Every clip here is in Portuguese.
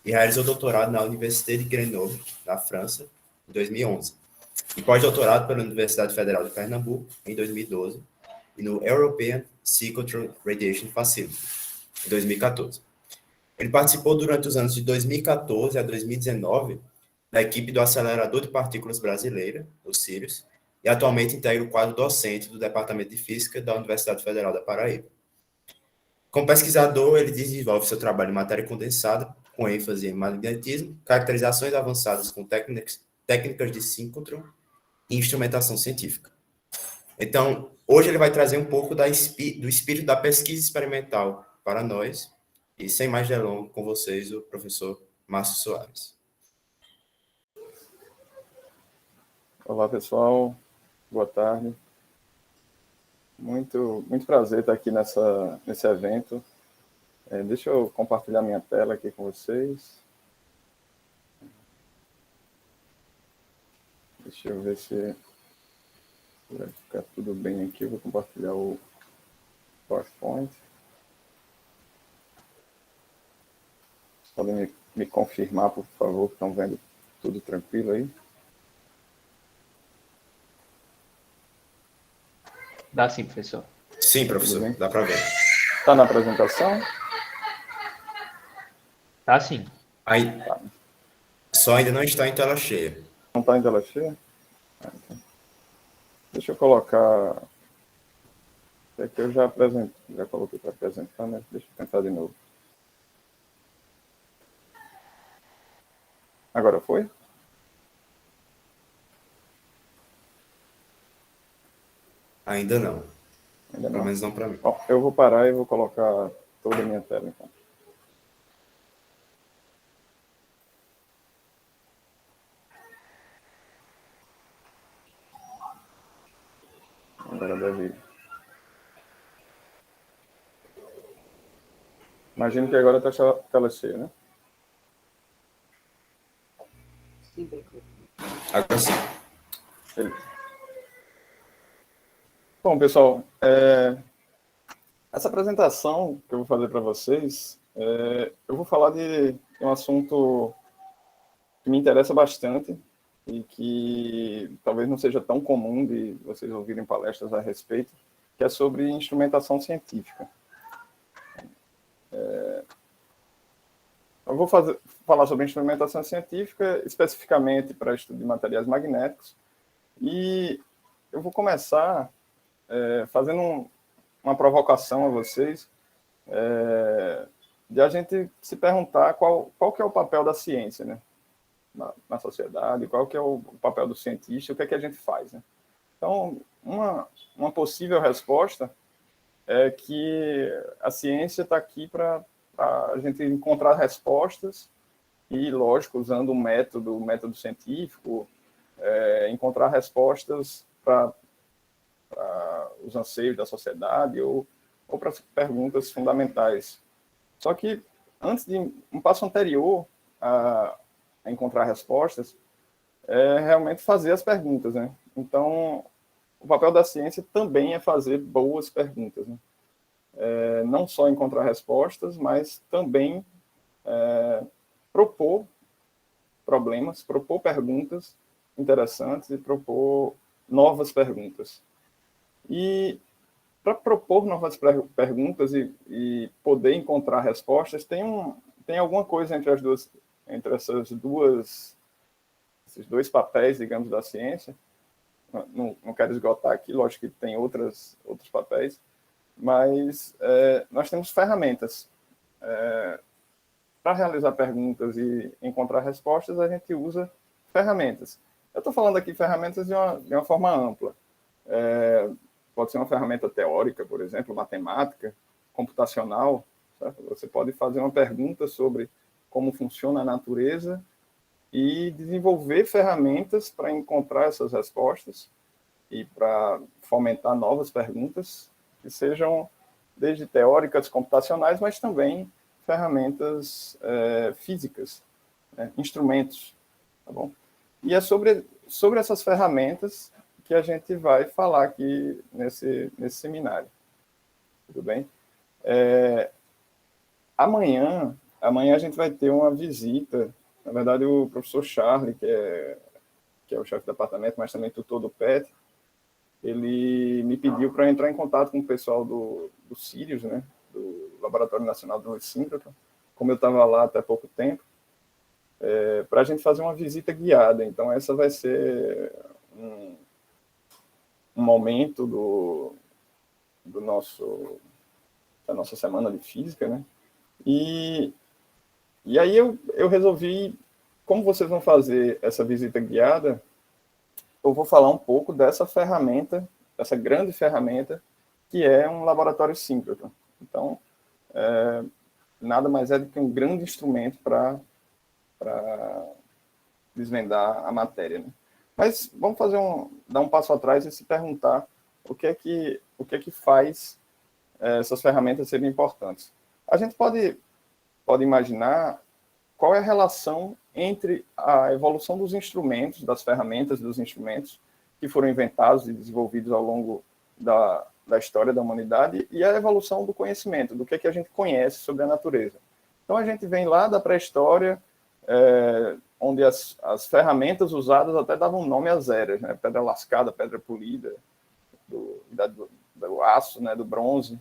e realizou doutorado na Université de Grenoble, na França, em 2011, e pós-doutorado pela Universidade Federal de Pernambuco, em 2012, e no European Cyclotron Radiation Facility, em 2014. Ele participou durante os anos de 2014 a 2019 da equipe do Acelerador de Partículas Brasileira, o Sirius, e atualmente integra o quadro docente do Departamento de Física da Universidade Federal da Paraíba. Como pesquisador, ele desenvolve seu trabalho em matéria condensada, com ênfase em magnetismo, caracterizações avançadas com técnicas de síncrotron e instrumentação científica. Então, hoje ele vai trazer um pouco do espírito da pesquisa experimental para nós, e sem mais delongas, com vocês, o professor Márcio Soares. Olá, pessoal. Boa tarde. Muito prazer estar aqui nesse evento. Deixa eu compartilhar minha tela aqui com vocês. Deixa eu ver se vai ficar tudo bem aqui. Eu vou compartilhar o PowerPoint. Podem me confirmar, por favor, que estão vendo tudo tranquilo aí? Dá sim, professor. Sim, professor, dá para ver. Está na apresentação? Tá sim. Aí, só ainda não está em tela cheia. Não está em tela cheia? Então. Deixa eu colocar... Aqui eu já coloquei para apresentar, né? Deixa eu tentar de novo. Agora foi? Ainda não. Ainda não. Pelo menos não para mim. Bom, eu vou parar e vou colocar toda a minha tela, então. Agora deve ir. Imagino que agora está a tela cheia, né? Sim, professor. Agora sim. Beleza. Bom, pessoal, essa apresentação que eu vou fazer para vocês, eu vou falar de um assunto que me interessa bastante e que talvez não seja tão comum de vocês ouvirem palestras a respeito, que é sobre instrumentação científica. Eu vou falar sobre instrumentação científica, especificamente para estudo de materiais magnéticos, e eu vou começar fazendo uma provocação a vocês, de a gente se perguntar qual que é o papel da ciência, né, na sociedade, qual que é o papel do cientista, o que é que a gente faz, né? Então, uma possível resposta é que a ciência está aqui para a gente encontrar respostas e, lógico, usando o método científico, encontrar respostas para os anseios da sociedade ou para perguntas fundamentais. Só que, antes de um passo anterior a encontrar respostas, é realmente fazer as perguntas, né? Então, o papel da ciência também é fazer boas perguntas, né? Não só encontrar respostas, mas também propor problemas, propor perguntas interessantes e propor novas perguntas. E para propor novas perguntas e poder encontrar respostas, tem alguma coisa entre esses dois papéis, digamos, da ciência. Não quero esgotar aqui, lógico que tem outros papéis, mas nós temos ferramentas. Para realizar perguntas e encontrar respostas, a gente usa ferramentas. Eu estou falando aqui ferramentas de uma forma ampla. Pode ser uma ferramenta teórica, por exemplo, matemática, computacional. Certo? Você pode fazer uma pergunta sobre como funciona a natureza e desenvolver ferramentas para encontrar essas respostas e para fomentar novas perguntas que sejam desde teóricas, computacionais, mas também ferramentas físicas, né? Instrumentos, tá bom? E é sobre essas ferramentas que a gente vai falar aqui nesse seminário. Tudo bem? Amanhã amanhã a gente vai ter uma visita. Na verdade, o professor Charlie, que é o chefe do departamento, mas também tutor do PET, ele me pediu para entrar em contato com o pessoal do Sirius, né, do Laboratório Nacional do Lewis Synchrotron, como eu estava lá até pouco tempo, para a gente fazer uma visita guiada. Então, essa vai ser um momento da nossa semana de física, né? E aí eu resolvi, como vocês vão fazer essa visita guiada, eu vou falar um pouco dessa ferramenta, dessa grande ferramenta, que é um laboratório síncrono. Então, nada mais é do que um grande instrumento para desvendar a matéria, né? Mas vamos dar um passo atrás e se perguntar o que é que faz essas ferramentas serem importantes. A gente pode imaginar qual é a relação entre a evolução dos instrumentos, das ferramentas dos instrumentos que foram inventados e desenvolvidos ao longo da história da humanidade e a evolução do conhecimento, do que a gente conhece sobre a natureza. Então, a gente vem lá da pré-história, onde as ferramentas usadas até davam nome às eras, né? Pedra lascada, pedra polida, do aço, né? Do bronze.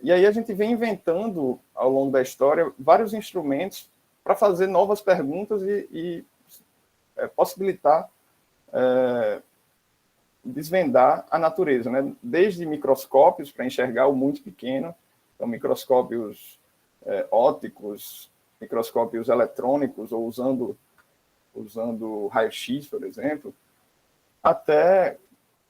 E aí a gente vem inventando, ao longo da história, vários instrumentos para fazer novas perguntas e possibilitar desvendar a natureza, né? Desde microscópios para enxergar o muito pequeno, então microscópios ópticos, microscópios eletrônicos, ou usando raio-x, por exemplo, até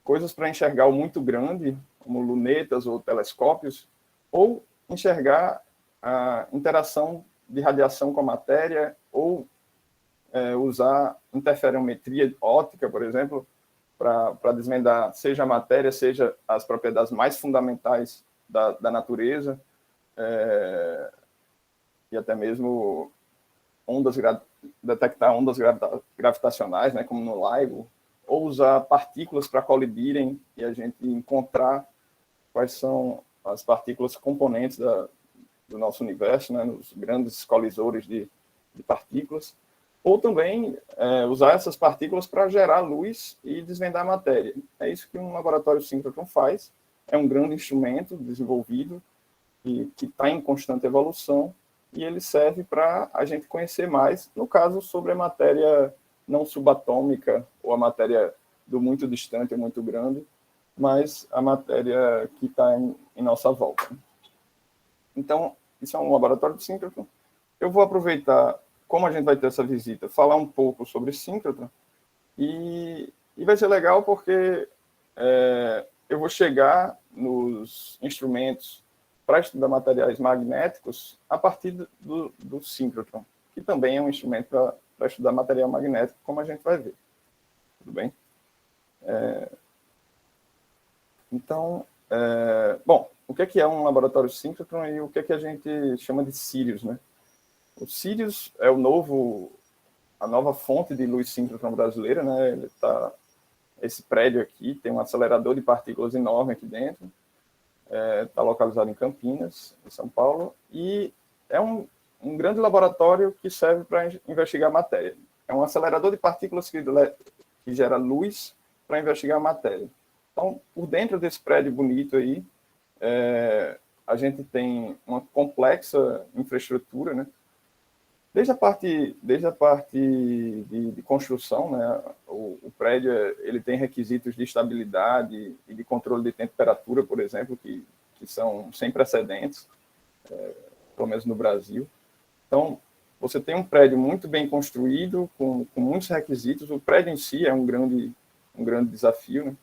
coisas para enxergar o muito grande, como lunetas ou telescópios, ou enxergar a interação de radiação com a matéria, ou usar interferometria óptica, por exemplo, para desvendar seja a matéria, seja as propriedades mais fundamentais da natureza, e até mesmo detectar ondas gravitacionais, né, como no LIGO, ou usar partículas para colidirem e a gente encontrar quais são as partículas componentes do nosso universo, né, nos grandes colisores de partículas, ou também usar essas partículas para gerar luz e desvendar a matéria. É isso que um laboratório síncrono faz, é um grande instrumento desenvolvido que está em constante evolução, e ele serve para a gente conhecer mais, no caso, sobre a matéria não subatômica, ou a matéria do muito distante ou muito grande, mas a matéria que está em nossa volta. Então, isso é um laboratório de síncrono. Eu vou aproveitar, como a gente vai ter essa visita, falar um pouco sobre síncrono, e vai ser legal porque eu vou chegar nos instrumentos para estudar materiais magnéticos a partir do síncrotron, que também é um instrumento para estudar material magnético, como a gente vai ver. Tudo bem? Então, bom, o que é um laboratório síncrotron e o que a gente chama de Sirius, né? O Sirius é a nova fonte de luz síncrotron brasileira, né? Esse prédio aqui tem um acelerador de partículas enorme aqui dentro. Está localizado em Campinas, em São Paulo, e é um grande laboratório que serve para investigar matéria. É um acelerador de partículas que gera luz para investigar a matéria. Então, por dentro desse prédio bonito aí, a gente tem uma complexa infraestrutura, né? Desde a parte de construção, né? O prédio ele tem requisitos de estabilidade e de controle de temperatura, por exemplo, que são sem precedentes, pelo menos no Brasil. Então, você tem um prédio muito bem construído, com muitos requisitos. O prédio em si é um grande desafio,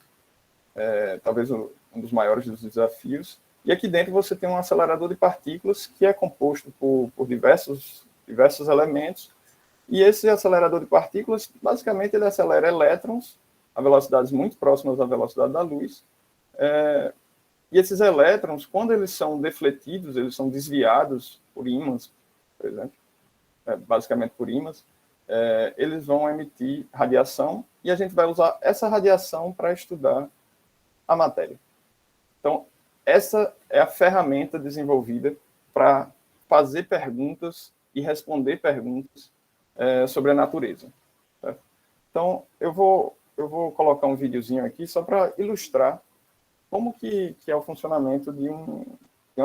né? Talvez um dos maiores dos desafios. E aqui dentro você tem um acelerador de partículas que é composto por diversos elementos, e esse acelerador de partículas, basicamente, ele acelera elétrons a velocidades muito próximas à velocidade da luz, e esses elétrons, quando eles são defletidos, eles são desviados por ímãs, por exemplo, basicamente por ímãs, eles vão emitir radiação, e a gente vai usar essa radiação para estudar a matéria. Então, essa é a ferramenta desenvolvida para fazer perguntas e responder perguntas sobre a natureza. Certo? Então, eu vou colocar um videozinho aqui só para ilustrar como que é o funcionamento de um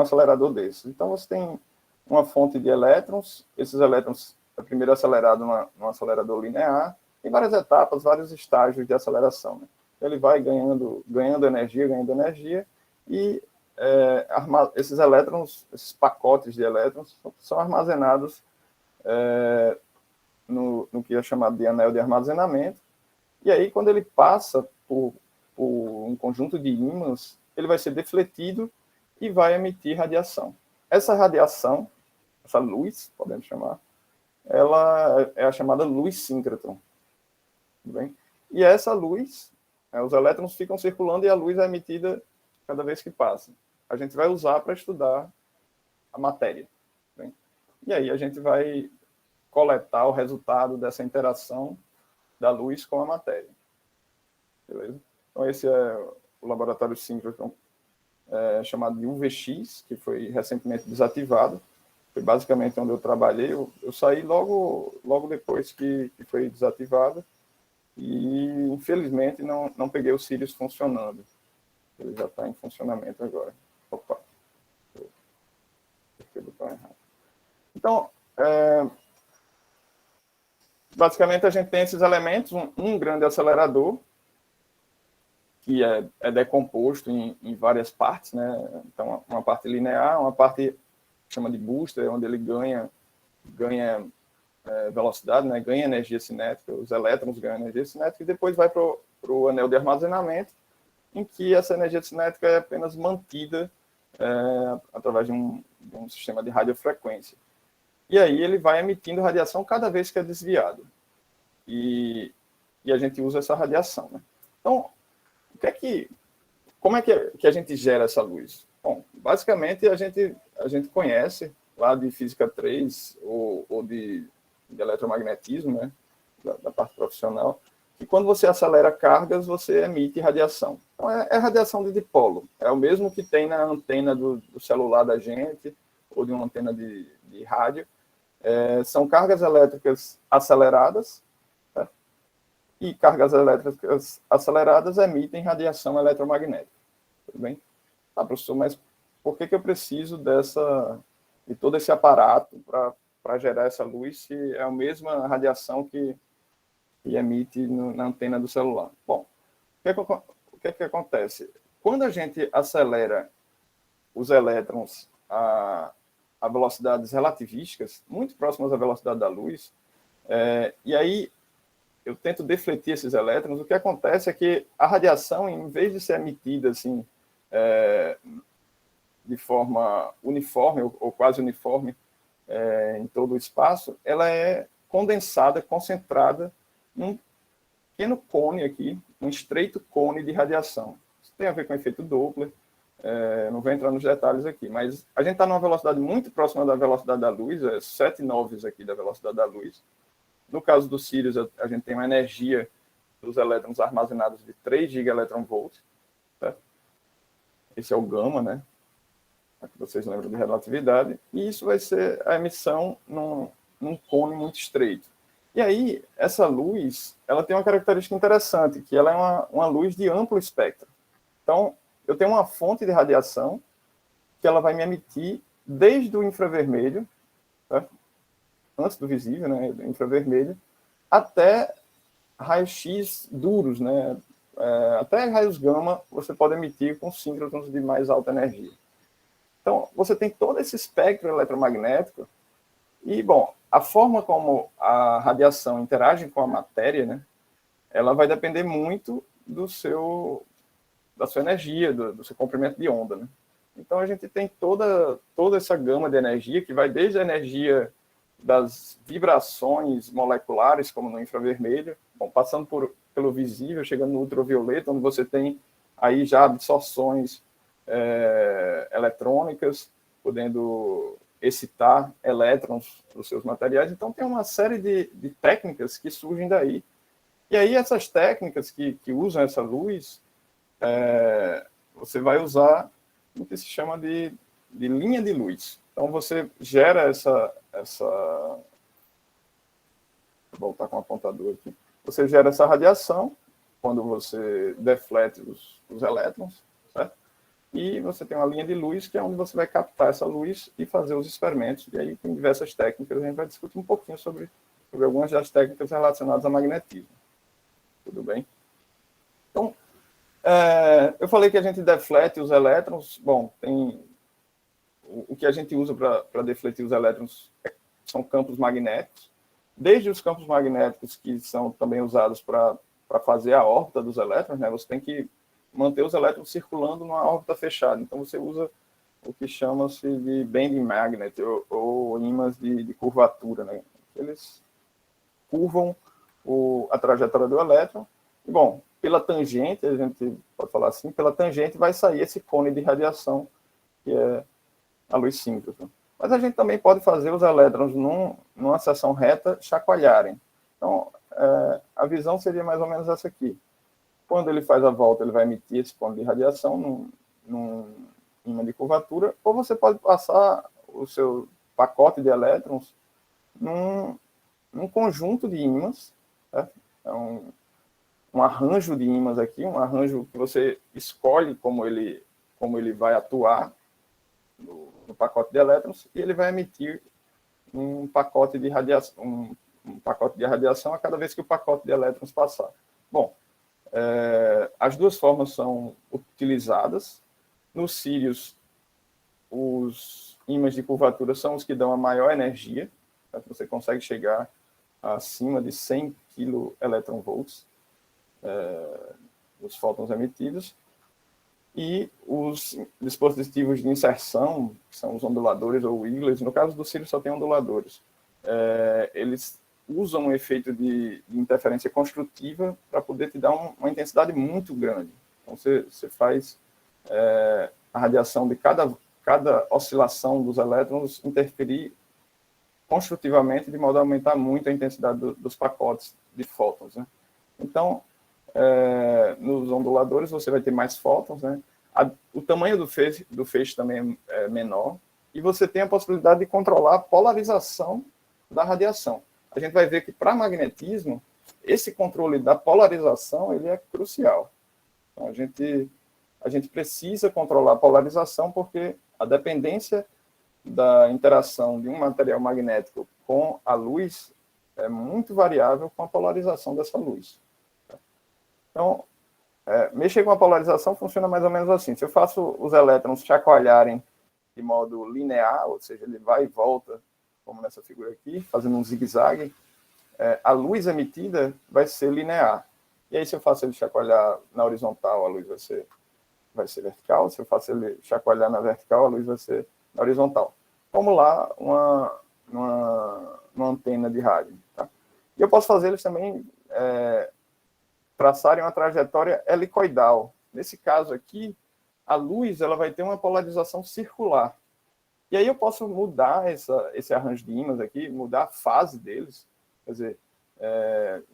acelerador desse. Então, você tem uma fonte de elétrons, esses elétrons é primeiro acelerado num acelerador linear, tem várias etapas, vários estágios de aceleração. Né? Ele vai ganhando energia, e esses elétrons, esses pacotes de elétrons, são armazenados no que é chamado de anel de armazenamento, e aí, quando ele passa por um conjunto de ímãs, ele vai ser defletido e vai emitir radiação. Essa radiação, essa luz, podemos chamar, ela é a chamada luz síncrotron. Tudo bem? E essa luz, os elétrons ficam circulando e a luz é emitida cada vez que passa. A gente vai usar para estudar a matéria. Bem? E aí a gente vai coletar o resultado dessa interação da luz com a matéria. Beleza? Então, esse é o laboratório síncrotron chamado de UVX, que foi recentemente desativado. Foi basicamente onde eu trabalhei. Eu saí logo depois que foi desativado e, infelizmente, não peguei o Sirius funcionando. Ele já está em funcionamento agora. Opa! Apertei o botão errado. Então, basicamente, a gente tem esses elementos, um grande acelerador, que é decomposto em várias partes, né? Então, uma parte linear, uma parte chama de booster, onde ele ganha velocidade, né? Ganha energia cinética, os elétrons ganham energia cinética, e depois vai para o anel de armazenamento, em que essa energia cinética é apenas mantida através de um sistema de radiofrequência. E aí ele vai emitindo radiação cada vez que é desviado. E a gente usa essa radiação, né? Então, como é que a gente gera essa luz? Bom, basicamente a gente conhece lá de Física 3 ou de eletromagnetismo, né, da parte profissional, que quando você acelera cargas, você emite radiação. Então, é radiação de dipolo. É o mesmo que tem na antena do celular da gente, ou de uma antena de rádio. São cargas elétricas aceleradas, né? E cargas elétricas aceleradas emitem radiação eletromagnética. Tudo bem? Tá, professor, mas por que eu preciso de todo esse aparato para gerar essa luz se é a mesma radiação que emite na antena do celular? Bom, o que acontece? Quando a gente acelera os elétrons a velocidades relativísticas, muito próximas à velocidade da luz, e aí eu tento defletir esses elétrons, o que acontece é que a radiação, em vez de ser emitida assim, de forma uniforme ou quase uniforme em todo o espaço, ela é condensada, concentrada num pequeno cone aqui, um estreito cone de radiação. Isso tem a ver com o efeito Doppler, não vou entrar nos detalhes aqui, mas a gente está numa velocidade muito próxima da velocidade da luz, 7 noves aqui da velocidade da luz. No caso do Sirius, a gente tem uma energia dos elétrons armazenados de 3 gigaelectronvolts. Tá? Esse é o gama, né? Aqui vocês lembram de relatividade. E isso vai ser a emissão num cone muito estreito. E aí, essa luz, ela tem uma característica interessante, que ela é uma luz de amplo espectro. Então, eu tenho uma fonte de radiação que ela vai me emitir desde o infravermelho, tá? Antes do visível, né, do infravermelho, até raios-x duros, né, até raios gama você pode emitir com síncrotrons de mais alta energia. Então, você tem todo esse espectro eletromagnético e, bom, a forma como a radiação interage com a matéria, né, ela vai depender muito da sua energia, do seu comprimento de onda, né? Então, a gente tem toda essa gama de energia que vai desde a energia das vibrações moleculares, como no infravermelho, bom, passando pelo visível, chegando no ultravioleta, onde você tem aí já absorções eletrônicas, podendo excitar elétrons dos seus materiais. Então, tem uma série de técnicas que surgem daí. E aí, essas técnicas que usam essa luz, você vai usar o que se chama de linha de luz. Então, você gera Vou voltar com o apontador aqui. Você gera essa radiação quando você deflete os elétrons, certo? E você tem uma linha de luz, que é onde você vai captar essa luz e fazer os experimentos. E aí tem diversas técnicas, a gente vai discutir um pouquinho sobre algumas das técnicas relacionadas a magnetismo. Tudo bem? Então, eu falei que a gente deflete os elétrons. Bom, o que a gente usa para defletir os elétrons são campos magnéticos, desde os campos magnéticos que são também usados para fazer a órbita dos elétrons, né? Você tem que manter os elétrons circulando numa órbita fechada. Então, você usa o que chama-se de bending magnet, ou ímãs de curvatura, né? Eles curvam a trajetória do elétron. E, bom, pela tangente, a gente pode falar assim, pela tangente vai sair esse cone de radiação, que é a luz síncrona. Mas a gente também pode fazer os elétrons numa seção reta chacoalharem. Então, a visão seria mais ou menos essa aqui. Quando ele faz a volta, ele vai emitir esse cone de radiação num ímã de curvatura, ou você pode passar o seu pacote de elétrons num conjunto de ímãs, certo? É um arranjo de ímãs aqui, um arranjo que você escolhe como ele vai atuar no pacote de elétrons, e ele vai emitir um pacote de radiação, um pacote de radiação a cada vez que o pacote de elétrons passar. Bom, as duas formas são utilizadas. Nos Sirius, os ímãs de curvatura são os que dão a maior energia, tá? Você consegue chegar acima de 100 keV os fótons emitidos. E os dispositivos de inserção, que são os onduladores ou wigglers, no caso do Sirius só tem onduladores, eles usam um efeito de interferência construtiva para poder te dar uma intensidade muito grande. Então, você faz a radiação de cada oscilação dos elétrons interferir construtivamente, de modo a aumentar muito a intensidade dos pacotes de fótons, né? Então, nos onduladores você vai ter mais fótons, né? O tamanho do feixe também é menor, e você tem a possibilidade de controlar a polarização da radiação. A gente vai ver que, para magnetismo, esse controle da polarização ele é crucial. Então, a gente precisa controlar a polarização, porque a dependência da interação de um material magnético com a luz é muito variável com a polarização dessa luz. Então, mexer com a polarização funciona mais ou menos assim. Se eu faço os elétrons chacoalharem de modo linear, ou seja, ele vai e volta, como nessa figura aqui, fazendo um zigue-zague, a luz emitida vai ser linear. E aí, se eu faço ele chacoalhar na horizontal, a luz vai ser vertical. Se eu faço ele chacoalhar na vertical, a luz vai ser na horizontal. Como lá uma antena de rádio. Tá? E eu posso fazer eles também traçarem uma trajetória helicoidal. Nesse caso aqui, a luz ela vai ter uma polarização circular. E aí eu posso mudar esse arranjo de ímãs aqui, mudar a fase deles, quer dizer,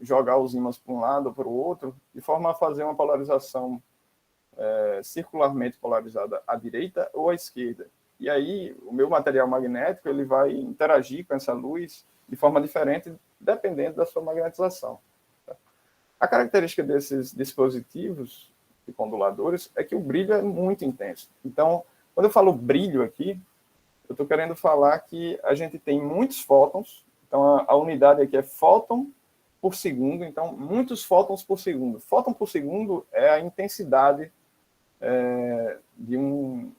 jogar os ímãs para um lado ou para o outro, de forma a fazer uma polarização circularmente polarizada à direita ou à esquerda. E aí o meu material magnético ele vai interagir com essa luz de forma diferente, dependendo da sua magnetização. A característica desses dispositivos de conduladores é que o brilho é muito intenso. Então, quando eu falo brilho aqui, eu estou querendo falar que a gente tem muitos fótons. Então, a unidade aqui é fóton por segundo. Então, muitos fótons por segundo. Fóton por segundo é a intensidade de um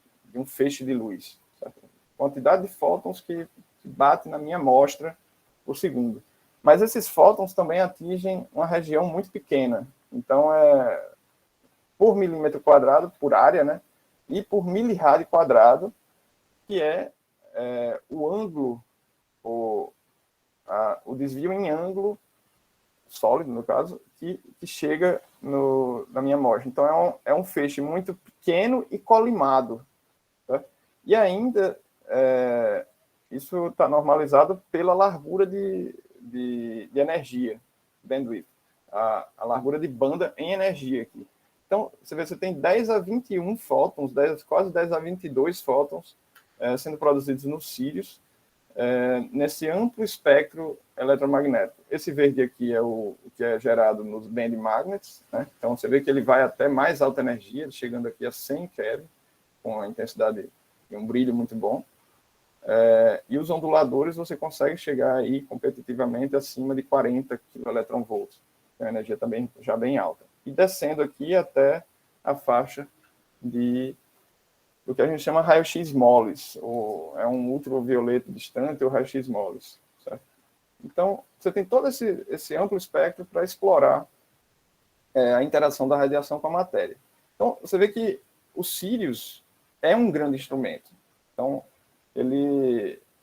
feixe de luz. Certo? Quantidade de fótons que bate na minha amostra por segundo. Mas esses fótons também atingem uma região muito pequena. Então, por milímetro quadrado, por área, né? E por milirad quadrado, que é o ângulo, o desvio em ângulo sólido, no caso, que chega na minha amostra. Então, é um feixe muito pequeno e colimado. Tá? E ainda, isso está normalizado pela largura de energia, bandwidth, a largura de banda em energia aqui. Então, você tem 10 a 21 fótons, quase 10 a 22 fótons sendo produzidos nos Sirius, nesse amplo espectro eletromagnético. Esse verde aqui é o que é gerado nos band magnets, né? Então você vê que ele vai até mais alta energia, chegando aqui a 100 keV, com a intensidade e um brilho muito bom. E os onduladores você consegue chegar aí competitivamente acima de 40 kV, que é uma energia também já bem alta. E descendo aqui até a faixa do que a gente chama raio-x moles, ou é um ultravioleta distante ou raio-x moles, certo? Então, você tem todo esse amplo espectro para explorar a interação da radiação com a matéria. Então, você vê que o Sirius é um grande instrumento. Então,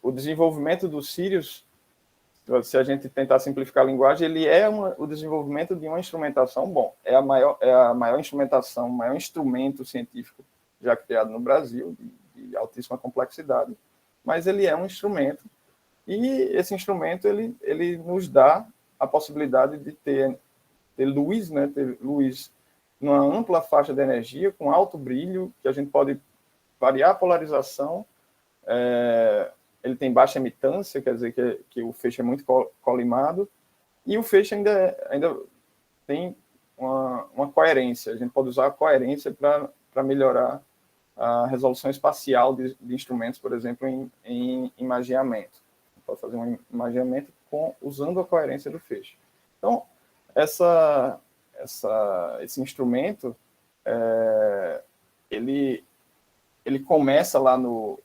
o desenvolvimento do Sirius, se a gente tentar simplificar a linguagem, ele é o desenvolvimento de uma instrumentação, é a maior instrumentação, o maior instrumento científico já criado no Brasil, de altíssima complexidade, mas ele é um instrumento, e esse instrumento ele nos dá a possibilidade de ter luz, né, ter luz numa ampla faixa de energia, com alto brilho, que a gente pode variar a polarização, ele tem baixa emitância, quer dizer que o feixe é muito colimado, e o feixe ainda tem uma coerência. A gente pode usar a coerência para melhorar a resolução espacial de instrumentos, por exemplo, em imageamento. Pode fazer um imageamento usando a coerência do feixe. Então, esse instrumento, ele começa lá no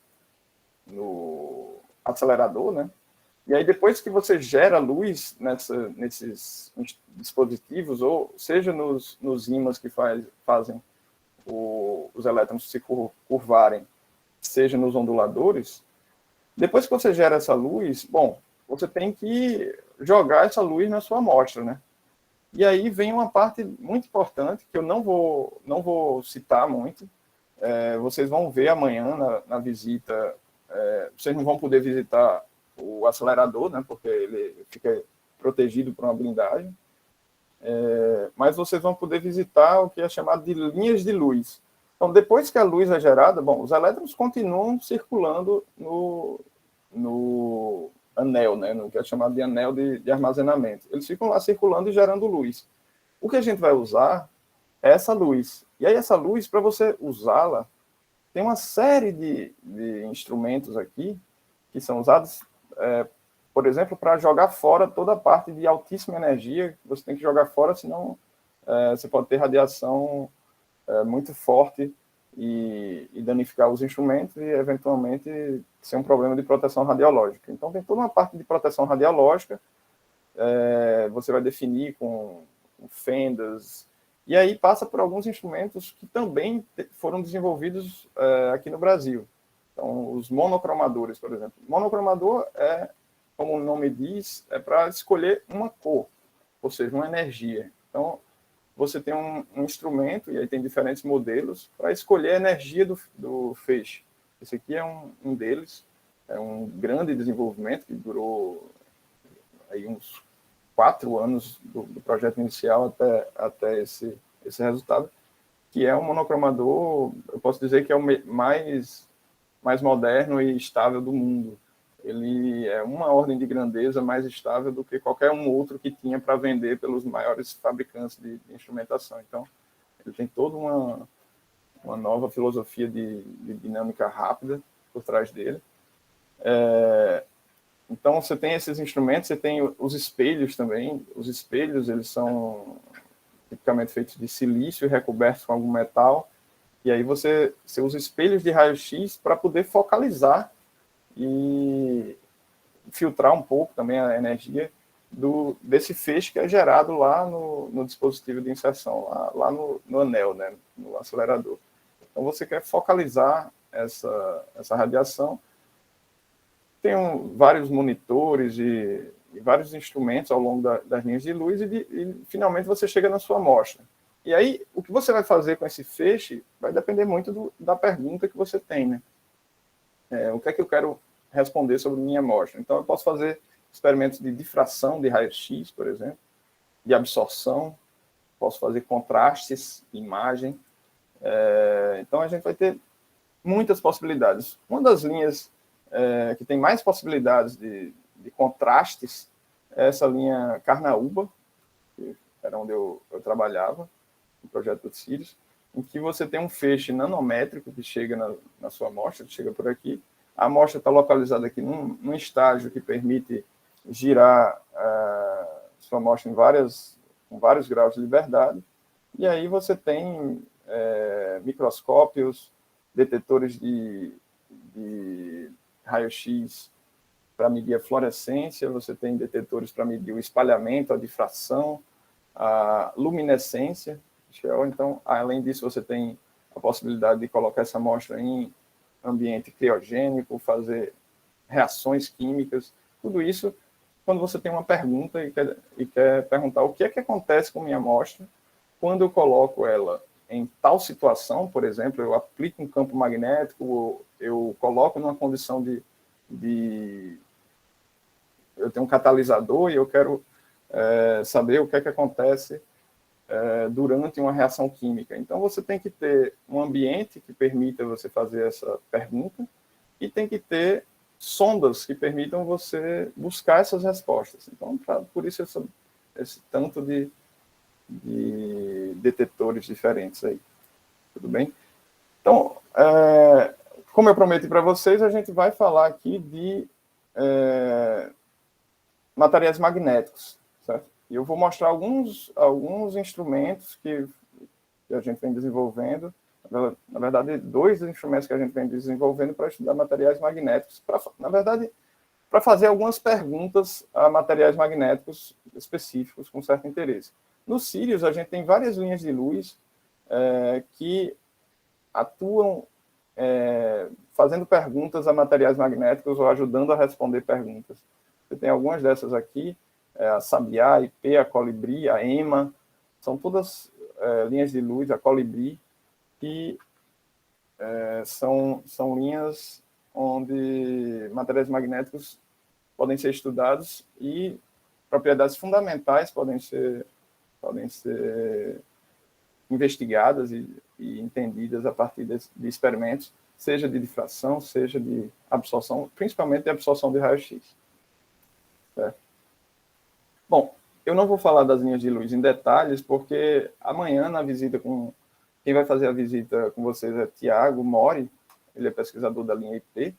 acelerador, né? E aí, depois que você gera luz nesses dispositivos, ou seja nos ímãs que fazem os elétrons se curvarem, seja nos onduladores, depois que você gera essa luz, você tem que jogar essa luz na sua amostra, né? E aí vem uma parte muito importante, que eu não vou citar muito, vocês vão ver amanhã na visita, vocês não vão poder visitar o acelerador, né, porque ele fica protegido por uma blindagem, mas vocês vão poder visitar o que é chamado de linhas de luz. Então, depois que a luz é gerada, os elétrons continuam circulando no anel, né, no que é chamado de anel de armazenamento. Eles ficam lá circulando e gerando luz. O que a gente vai usar é essa luz. E aí essa luz, para você usá-la, tem uma série de instrumentos aqui que são usados, por exemplo, para jogar fora toda a parte de altíssima energia que você tem que jogar fora, senão você pode ter radiação muito forte e danificar os instrumentos e, eventualmente, ser um problema de proteção radiológica. Então, tem toda uma parte de proteção radiológica, você vai definir com fendas, e aí passa por alguns instrumentos que também foram desenvolvidos aqui no Brasil. Então, os monocromadores, por exemplo. Monocromador como o nome diz, é para escolher uma cor, ou seja, uma energia. Então, você tem um instrumento, e aí tem diferentes modelos, para escolher a energia do feixe. Esse aqui é um deles, é um grande desenvolvimento que durou aí uns 4 anos do projeto inicial até esse resultado, que é um monocromador, eu posso dizer que é o mais moderno e estável do mundo. Ele é uma ordem de grandeza mais estável do que qualquer outro que tinha para vender pelos maiores fabricantes de instrumentação. Então, ele tem toda uma nova filosofia de dinâmica rápida por trás dele. Então, você tem esses instrumentos, você tem os espelhos também. Os espelhos, eles são tipicamente feitos de silício, recobertos com algum metal, e aí você usa espelhos de raio-x para poder focalizar e filtrar um pouco também a energia desse feixe que é gerado lá no dispositivo de inserção, lá no anel, né, no acelerador. Então, você quer focalizar essa radiação. Tem vários monitores e vários instrumentos ao longo das linhas de luz e finalmente você chega na sua amostra. E aí, o que você vai fazer com esse feixe vai depender muito da pergunta que você tem, né? O que é que eu quero responder sobre minha amostra? Então, eu posso fazer experimentos de difração de raio-x, por exemplo, de absorção, posso fazer contrastes, imagem. Então, a gente vai ter muitas possibilidades. Uma das linhas que tem mais possibilidades de contrastes é essa linha Carnaúba, que era onde eu trabalhava, no projeto do Sirius, em que você tem um feixe nanométrico que chega na sua amostra, que chega por aqui. A amostra está localizada aqui num estágio que permite girar sua amostra com vários graus de liberdade. E aí você tem microscópios, detetores de raio-x para medir a fluorescência, você tem detetores para medir o espalhamento, a difração, a luminescência. Então, além disso, você tem a possibilidade de colocar essa amostra em ambiente criogênico, fazer reações químicas, tudo isso quando você tem uma pergunta e quer perguntar o que é que acontece com minha amostra quando eu coloco ela em tal situação, por exemplo, eu aplico um campo magnético, eu coloco numa condição eu tenho um catalisador e eu quero saber o que é que acontece durante uma reação química. Então, você tem que ter um ambiente que permita você fazer essa pergunta e tem que ter sondas que permitam você buscar essas respostas. Então, por isso esse tanto de detetores diferentes aí. Tudo bem? Então, como eu prometi para vocês, a gente vai falar aqui de materiais magnéticos, certo? E eu vou mostrar alguns instrumentos que a gente vem desenvolvendo, na verdade, 2 instrumentos que a gente vem desenvolvendo para estudar materiais magnéticos, na verdade, para fazer algumas perguntas a materiais magnéticos específicos com certo interesse. No Sirius, a gente tem várias linhas de luz que atuam fazendo perguntas a materiais magnéticos ou ajudando a responder perguntas. Você tem algumas dessas aqui, a Sabiá, a IP, a Colibri, a EMA, são todas linhas de luz, a Colibri, que são linhas onde materiais magnéticos podem ser estudados e propriedades fundamentais podem ser investigadas e entendidas a partir de experimentos, seja de difração, seja de absorção, principalmente de absorção de raio-x. Bom, eu não vou falar das linhas de luz em detalhes, porque amanhã, na visita quem vai fazer a visita com vocês é Tiago Mori, ele é pesquisador da linha IP.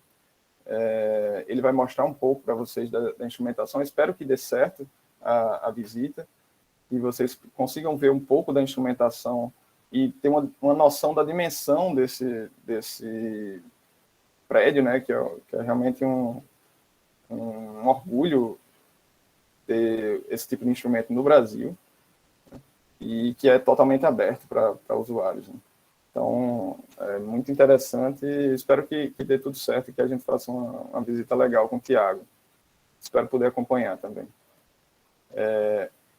Ele vai mostrar um pouco para vocês da instrumentação. Espero que dê certo a visita, e vocês consigam ver um pouco da instrumentação e ter uma noção da dimensão desse prédio, né, que é realmente um orgulho ter esse tipo de instrumento no Brasil e que é totalmente aberto para usuários, né? Então, é muito interessante e espero que dê tudo certo e que a gente faça uma visita legal com o Tiago. Espero poder acompanhar também.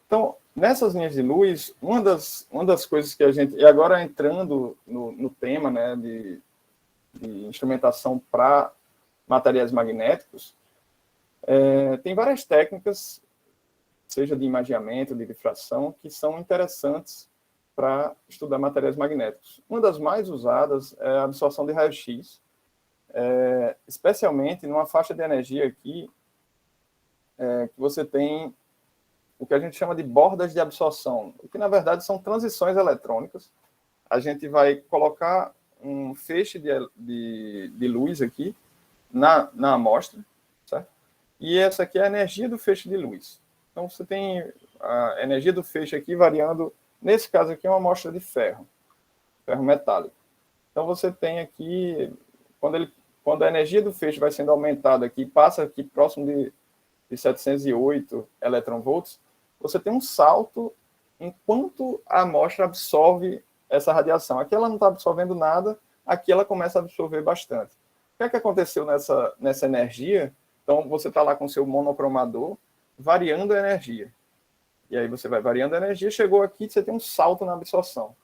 Então, nessas linhas de luz, uma das coisas que a gente... E agora entrando no tema, né, de instrumentação para materiais magnéticos, tem várias técnicas, seja de imageamento, de difração, que são interessantes para estudar materiais magnéticos. Uma das mais usadas é a absorção de raio-x, especialmente numa faixa de energia aqui, que você tem o que a gente chama de bordas de absorção, que na verdade são transições eletrônicas. A gente vai colocar um feixe de luz aqui na amostra, certo? E essa aqui é a energia do feixe de luz. Então, você tem a energia do feixe aqui variando, nesse caso aqui é uma amostra de ferro metálico. Então, você tem aqui, quando a energia do feixe vai sendo aumentada aqui, passa aqui próximo de 708 eletronvolts, você tem um salto enquanto a amostra absorve essa radiação. Aqui ela não está absorvendo nada, aqui ela começa a absorver bastante. O que é que aconteceu nessa energia? Então, você está lá com o seu monocromador, variando a energia. E aí você vai variando a energia, chegou aqui, você tem um salto na absorção.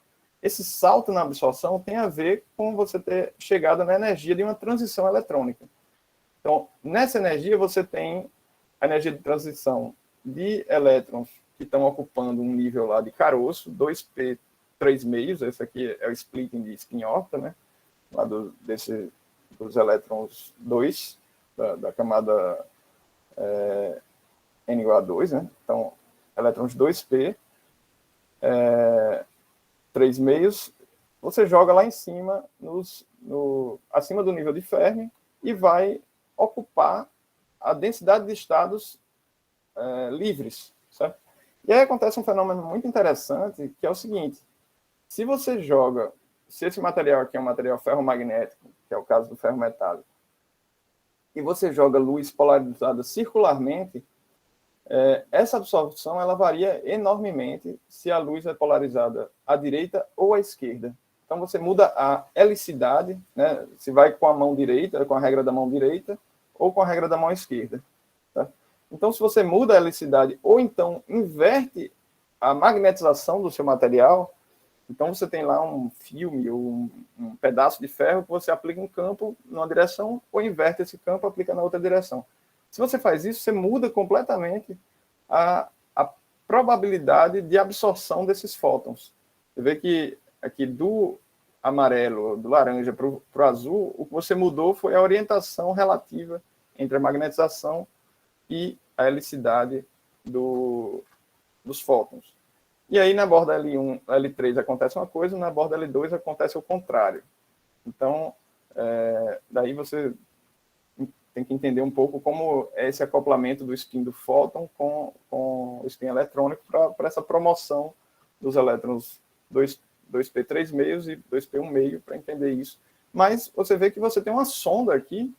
Esse salto na absorção tem a ver com você ter chegado na energia de uma transição eletrônica. Então, nessa energia, você tem a energia de transição de elétrons que estão ocupando um nível lá de caroço, 2p 3 meios, esse aqui é o splitting de spin-órbita, né? Lá dos elétrons 2, da camada N igual a 2, né? Então, elétrons 2p, 3 meios, você joga lá em cima, acima do nível de Fermi, e vai ocupar a densidade de estados livres, certo? E aí acontece um fenômeno muito interessante, que é o seguinte: se você joga, se esse material aqui é um material ferromagnético, que é o caso do ferro metálico, e você joga luz polarizada circularmente, essa absorção ela varia enormemente se a luz é polarizada à direita ou à esquerda. Então você muda a helicidade, né? Se vai com a mão direita, com a regra da mão direita, ou com a regra da mão esquerda. Tá? Então, se você muda a helicidade ou então inverte a magnetização do seu material, então você tem lá um filme ou um pedaço de ferro que você aplica um campo numa direção ou inverte esse campo e aplica na outra direção. Se você faz isso, você muda completamente a probabilidade de absorção desses fótons. Você vê que aqui do amarelo, do laranja para o azul, o que você mudou foi a orientação relativa entre a magnetização e a helicidade dos fótons. E aí, na borda L1, L3 acontece uma coisa, na borda L2 acontece o contrário. Então, daí você tem que entender um pouco como é esse acoplamento do spin do fóton com o spin eletrônico para essa promoção dos elétrons 2p3 meios e 2p1 meio, para entender isso. Mas você vê que você tem uma sonda aqui,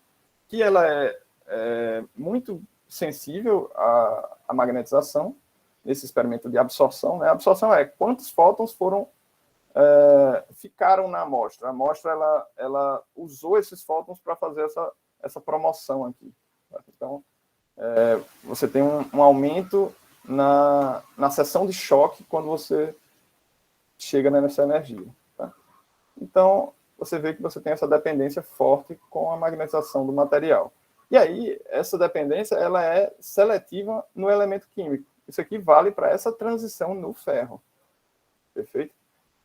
que ela é muito sensível à magnetização, nesse experimento de absorção, né? A absorção é quantos fótons ficaram na amostra. A amostra ela usou esses fótons para fazer essa promoção aqui. Tá? Então, você tem um aumento na seção de choque quando você chega nessa energia. Tá? Então, você vê que você tem essa dependência forte com a magnetização do material. E aí, essa dependência ela é seletiva no elemento químico. Isso aqui vale para essa transição no ferro. Perfeito?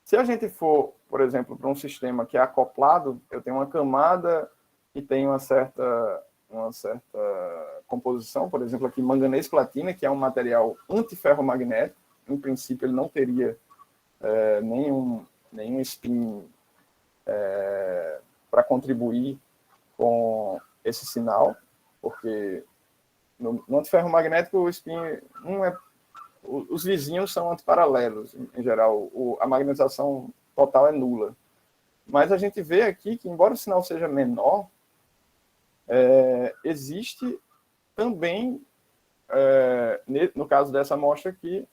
Se a gente for, por exemplo, para um sistema que é acoplado, eu tenho uma camada que tem uma certa composição, por exemplo, aqui manganês-platina, que é um material antiferromagnético. Em princípio, ele não teria nenhum spin para contribuir com esse sinal, porque no antiferromagnético o spin os vizinhos são antiparalelos, em geral, a magnetização total é nula. Mas a gente vê aqui que, embora o sinal seja menor, existe também, no caso dessa amostra aqui,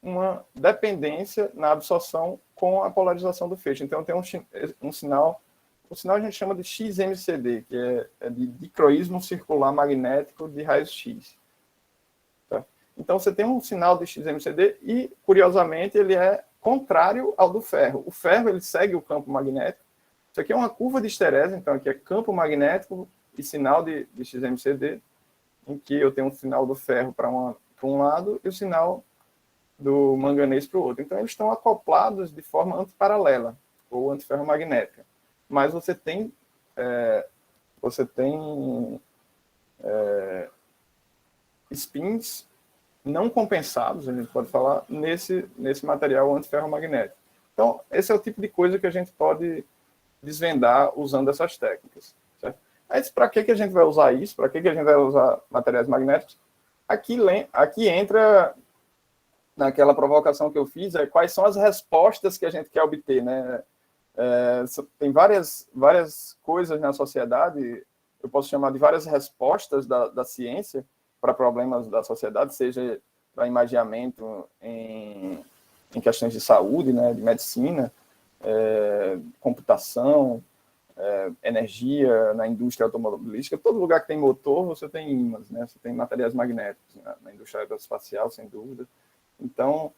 uma dependência na absorção com a polarização do feixe. Então, tem um sinal, o sinal a gente chama de XMCD, que é de dicroísmo circular magnético de raios X. Tá? Então, você tem um sinal de XMCD e, curiosamente, ele é contrário ao do ferro. O ferro, ele segue o campo magnético. Isso aqui é uma curva de esterese, então aqui é campo magnético e sinal de XMCD, em que eu tenho um sinal do ferro para um lado e o sinal do manganês para o outro. Então, eles estão acoplados de forma antiparalela, ou antiferromagnética. Mas você tem spins não compensados, a gente pode falar, nesse material antiferromagnético. Então, esse é o tipo de coisa que a gente pode desvendar usando essas técnicas. Certo? Mas para que a gente vai usar isso? Para que a gente vai usar materiais magnéticos? Aqui entra naquela provocação que eu fiz, quais são as respostas que a gente quer obter, né? Tem várias coisas na sociedade, eu posso chamar de várias respostas da ciência para problemas da sociedade, seja para imaginamento em questões de saúde, né, de medicina, computação, energia na indústria automobilística. Todo lugar que tem motor, você tem ímãs, né? Você tem materiais magnéticos, né? Na indústria aeroespacial, sem dúvida. Então,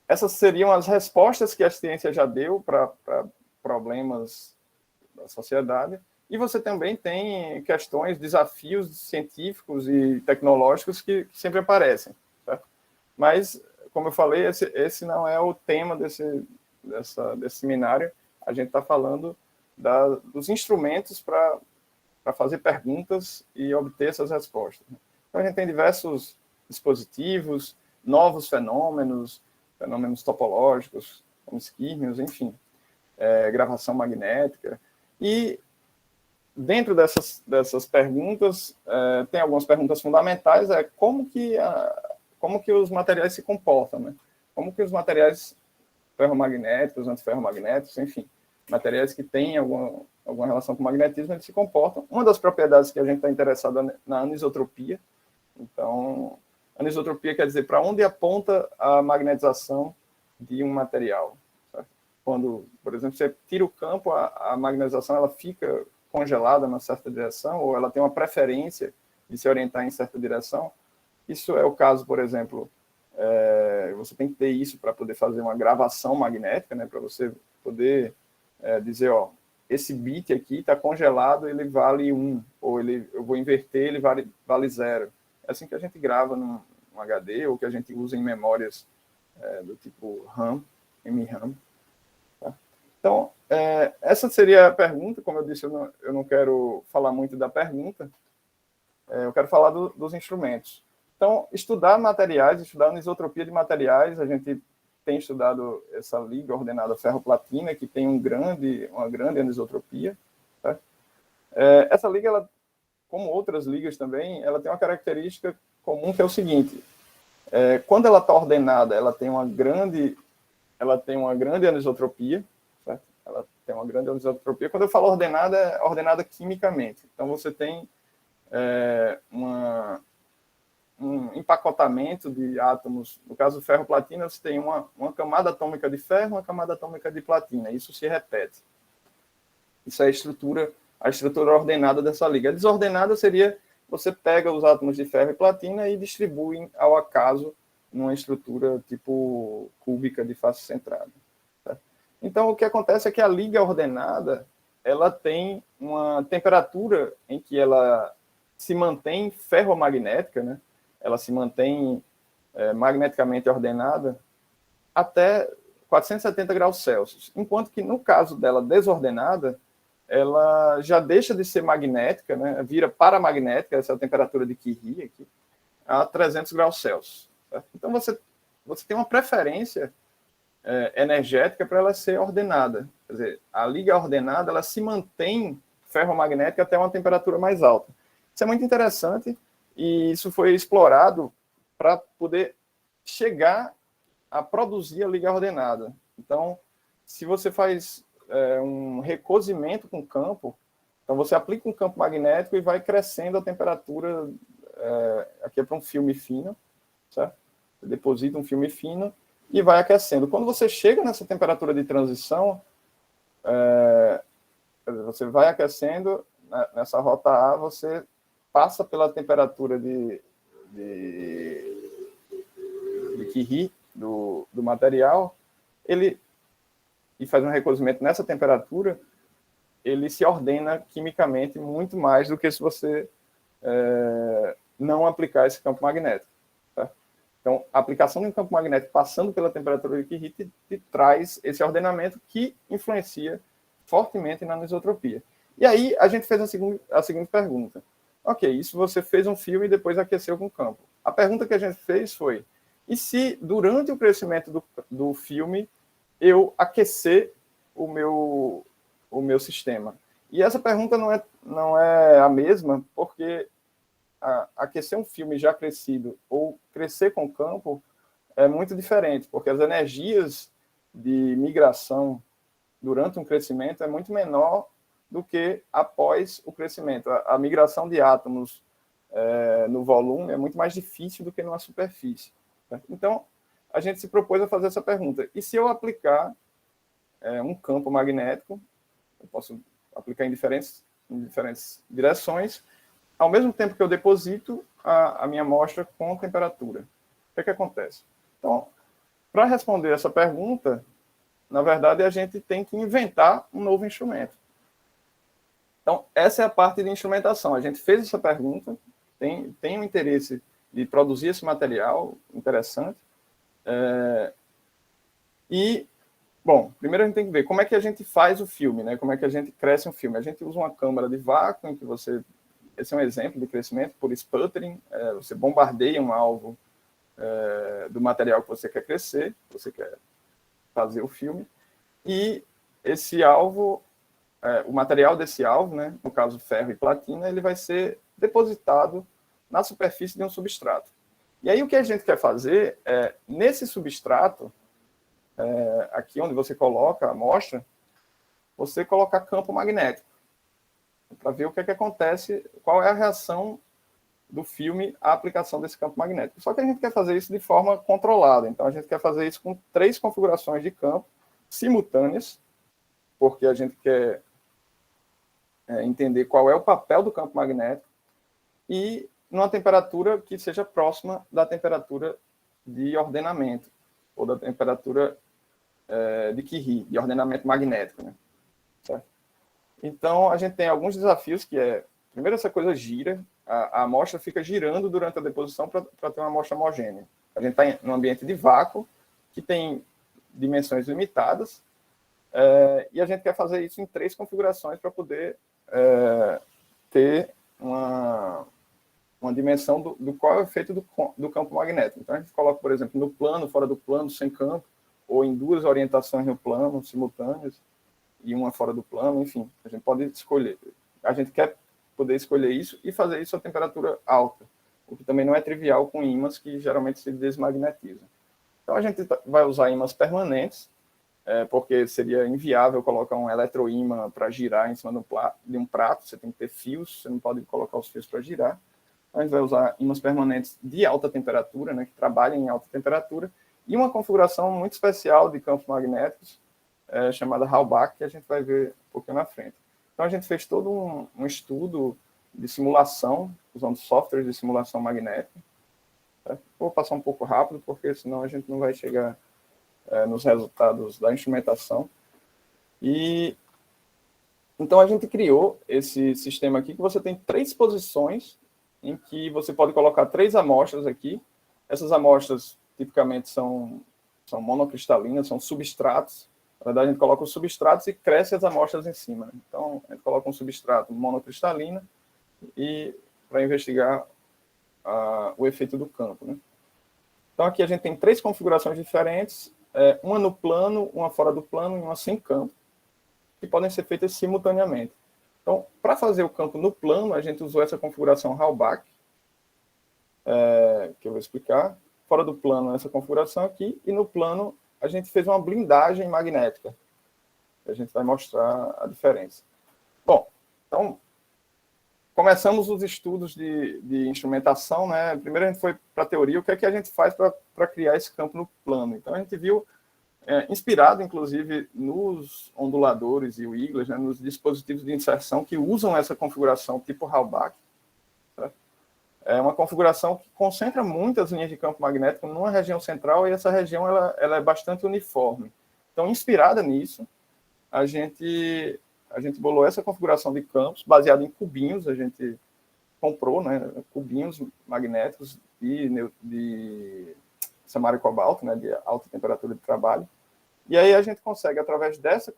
essas seriam as respostas que a ciência já deu para problemas da sociedade. E você também tem questões, desafios científicos e tecnológicos que sempre aparecem. Certo? Mas, como eu falei, esse não é o tema desse seminário. A gente está falando dos instrumentos para fazer perguntas e obter essas respostas. Então, a gente tem diversos dispositivos, novos fenômenos topológicos, como esquímios, enfim, gravação magnética. E dentro dessas perguntas, tem algumas perguntas fundamentais, como que os materiais se comportam, né? Como que os materiais ferromagnéticos, antiferromagnéticos, enfim, materiais que têm alguma relação com o magnetismo, eles se comportam. Uma das propriedades que a gente está interessado na anisotropia. Então, anisotropia quer dizer para onde aponta a magnetização de um material. Certo? Quando, por exemplo, você tira o campo, a magnetização ela fica congelada numa certa direção, ou ela tem uma preferência de se orientar em certa direção. Isso é o caso, por exemplo, você tem que ter isso para poder fazer uma gravação magnética, né, para você poder dizer, ó, esse bit aqui está congelado, ele vale 1, ou eu vou inverter, ele vale 0. É assim que a gente grava num HD, ou que a gente usa em memórias do tipo RAM, MRAM. Tá? Então, essa seria a pergunta. Como eu disse, eu não quero falar muito da pergunta, eu quero falar dos instrumentos. Então, estudar materiais, estudar anisotropia de materiais, a gente tem estudado essa liga ordenada ferro-platina, que tem uma grande anisotropia. Tá? Essa liga, ela, como outras ligas também, ela tem uma característica comum, que é o seguinte: quando ela está ordenada, ela tem uma grande anisotropia, certo? Ela tem uma grande anisotropia. Quando eu falo ordenada, é ordenada quimicamente. Então, você tem um empacotamento de átomos. No caso do ferro-platina, você tem uma camada atômica de ferro, uma camada atômica de platina. Isso se repete. Isso é a estrutura ordenada dessa liga. A desordenada seria: você pega os átomos de ferro e platina e distribui ao acaso numa estrutura tipo cúbica de face centrada. Tá? Então, o que acontece é que a liga ordenada, ela tem uma temperatura em que ela se mantém ferromagnética, né? Ela se mantém magneticamente ordenada até 470 graus Celsius. Enquanto que, no caso dela desordenada, ela já deixa de ser magnética, né? Vira paramagnética, essa é a temperatura de Curie aqui, a 300 graus Celsius. Certo? Então, você tem uma preferência energética para ela ser ordenada. Quer dizer, a liga ordenada, ela se mantém ferromagnética até uma temperatura mais alta. Isso é muito interessante, e isso foi explorado para poder chegar a produzir a liga ordenada. Então, se você faz um recozimento com campo, então você aplica um campo magnético e vai crescendo a temperatura, aqui é para um filme fino, certo? Você deposita um filme fino e vai aquecendo. Quando você chega nessa temperatura de transição, você vai aquecendo, nessa rota A, você passa pela temperatura de Curie do material, e faz um recozimento nessa temperatura, ele se ordena quimicamente muito mais do que se você não aplicar esse campo magnético. Tá? Então, a aplicação de um campo magnético passando pela temperatura de Curie te traz esse ordenamento que influencia fortemente na anisotropia. E aí, a gente fez a seguinte pergunta. Ok, isso você fez um filme e depois aqueceu com o campo. A pergunta que a gente fez foi: e se durante o crescimento do filme eu aquecer o meu sistema? E essa pergunta não é a mesma, porque aquecer um filme já crescido ou crescer com o campo é muito diferente, porque as energias de migração durante um crescimento é muito menor do que após o crescimento. A migração de átomos no volume é muito mais difícil do que numa superfície. Certo? Então, a gente se propôs a fazer essa pergunta: e se eu aplicar um campo magnético, eu posso aplicar em diferentes direções, ao mesmo tempo que eu deposito a minha amostra com temperatura? O que acontece? Então, para responder essa pergunta, na verdade, a gente tem que inventar um novo instrumento. Então, essa é a parte de instrumentação. A gente fez essa pergunta, tem um interesse de produzir esse material interessante, e Bom, primeiro a gente tem que ver como é que a gente faz o filme, né? Como é que a gente cresce um filme. A gente usa uma câmara de vácuo, em que você... Esse é um exemplo de crescimento por sputtering. Você bombardeia um alvo do material que você quer crescer, que você quer fazer o filme. E esse alvo, o material desse alvo, né? No caso ferro e platina, ele vai ser depositado na superfície de um substrato. E aí o que a gente quer fazer é, nesse substrato, aqui onde você coloca a amostra, você colocar campo magnético, para ver o que é que acontece, qual é a reação do filme à aplicação desse campo magnético. Só que a gente quer fazer isso de forma controlada, então a gente quer fazer isso com 3 configurações de campo simultâneas, porque a gente quer entender qual é o papel do campo magnético e numa temperatura que seja próxima da temperatura de ordenamento, ou da temperatura de Curie, de ordenamento magnético, né? Certo? Então, a gente tem alguns desafios que primeiro, essa coisa gira, a amostra fica girando durante a deposição para ter uma amostra homogênea. A gente está em um ambiente de vácuo, que tem dimensões limitadas, e a gente quer fazer isso em 3 configurações para poder ter uma dimensão do qual é o efeito do campo magnético. Então, a gente coloca, por exemplo, no plano, fora do plano, sem campo, ou em 2 orientações no plano, simultâneas, e uma fora do plano, enfim. A gente pode escolher. A gente quer poder escolher isso e fazer isso a temperatura alta, o que também não é trivial com ímãs que geralmente se desmagnetizam. Então, a gente vai usar ímãs permanentes, porque seria inviável colocar um eletroímã para girar em cima de um prato, você tem que ter fios, você não pode colocar os fios para girar. A gente vai usar ímãs permanentes de alta temperatura, né, que trabalham em alta temperatura, e uma configuração muito especial de campos magnéticos, chamada Halbach, que a gente vai ver um pouquinho na frente. Então, a gente fez todo um estudo de simulação, usando softwares de simulação magnética. Vou passar um pouco rápido, porque senão a gente não vai chegar nos resultados da instrumentação. E então, a gente criou esse sistema aqui, que você tem 3 posições em que você pode colocar 3 amostras aqui. Essas amostras, tipicamente, são monocristalinas, são substratos. Na verdade, a gente coloca os substratos e cresce as amostras em cima. Né? Então, a gente coloca um substrato monocristalino e para investigar o efeito do campo. Né? Então, aqui a gente tem 3 configurações diferentes, uma no plano, uma fora do plano e uma sem campo, que podem ser feitas simultaneamente. Então, para fazer o campo no plano, a gente usou essa configuração Halbach, que eu vou explicar. Fora do plano, essa configuração aqui, e no plano, a gente fez uma blindagem magnética. A gente vai mostrar a diferença. Bom, então, começamos os estudos de instrumentação, né? Primeiro a gente foi para a teoria, o que é que a gente faz para criar esse campo no plano. Então, a gente viu, inspirado, inclusive, nos onduladores e wiglers, né, nos dispositivos de inserção que usam essa configuração tipo Halbach. Tá? É uma configuração que concentra muitas linhas de campo magnético numa região central, e essa região ela é bastante uniforme. Então, inspirada nisso, a gente bolou essa configuração de campos baseada em cubinhos. A gente comprou, né, cubinhos magnéticos de samário cobalto, né, de alta temperatura de trabalho. E aí a gente consegue, através dessa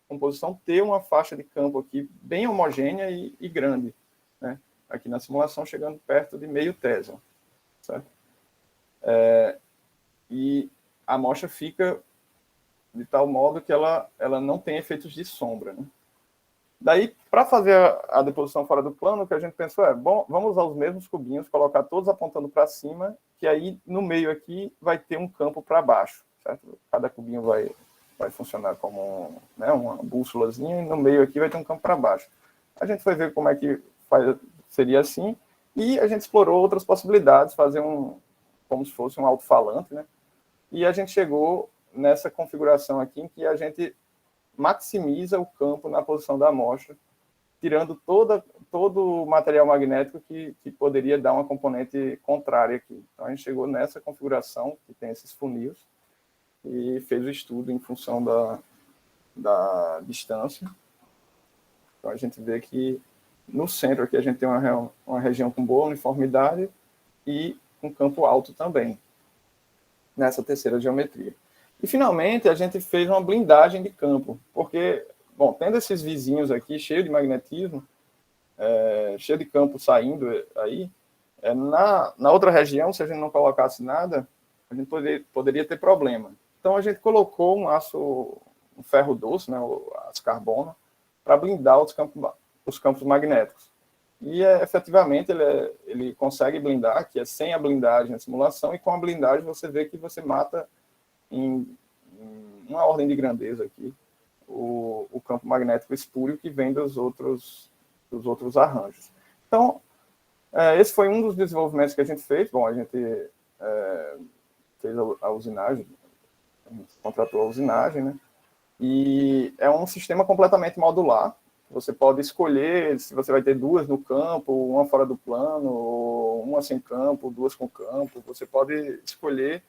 composição, ter uma faixa de campo aqui bem homogênea e grande, né? Aqui na simulação, chegando perto de meio Tesla. Certo? E a amostra fica de tal modo que ela não tem efeitos de sombra. Né? Daí, para fazer a deposição fora do plano, o que a gente pensou bom, vamos usar os mesmos cubinhos, colocar todos apontando para cima, que aí no meio aqui vai ter um campo para baixo. Certo? Cada cubinho vai funcionar como uma bússolazinha, e no meio aqui vai ter um campo para baixo. A gente foi ver como é que seria assim, e a gente explorou outras possibilidades, fazer como se fosse um alto-falante, né? E a gente chegou nessa configuração aqui, em que a gente maximiza o campo na posição da amostra, tirando todo o material magnético que poderia dar uma componente contrária aqui. Então, a gente chegou nessa configuração, que tem esses funis, e fez o estudo em função da distância. Então, a gente vê que no centro aqui a gente tem uma região com boa uniformidade e um campo alto também, nessa terceira geometria. E, finalmente, a gente fez uma blindagem de campo, porque, bom, tendo esses vizinhos aqui, cheio de magnetismo, cheio de campo saindo aí, na outra região, se a gente não colocasse nada, a gente poderia ter problema. Então, a gente colocou um ferro doce, né, o aço carbono, para blindar os campos magnéticos. E, efetivamente, ele consegue blindar, que é sem a blindagem na simulação, e com a blindagem você vê que você mata em uma ordem de grandeza aqui o campo magnético espúrio que vem dos outros arranjos. Então, esse foi um dos desenvolvimentos que a gente fez. Bom, a gente fez a usinagem, a gente contratou a usinagem, né? E é um sistema completamente modular. Você pode escolher se você vai ter duas no campo, uma fora do plano, ou uma sem campo, duas com campo. Você pode escolher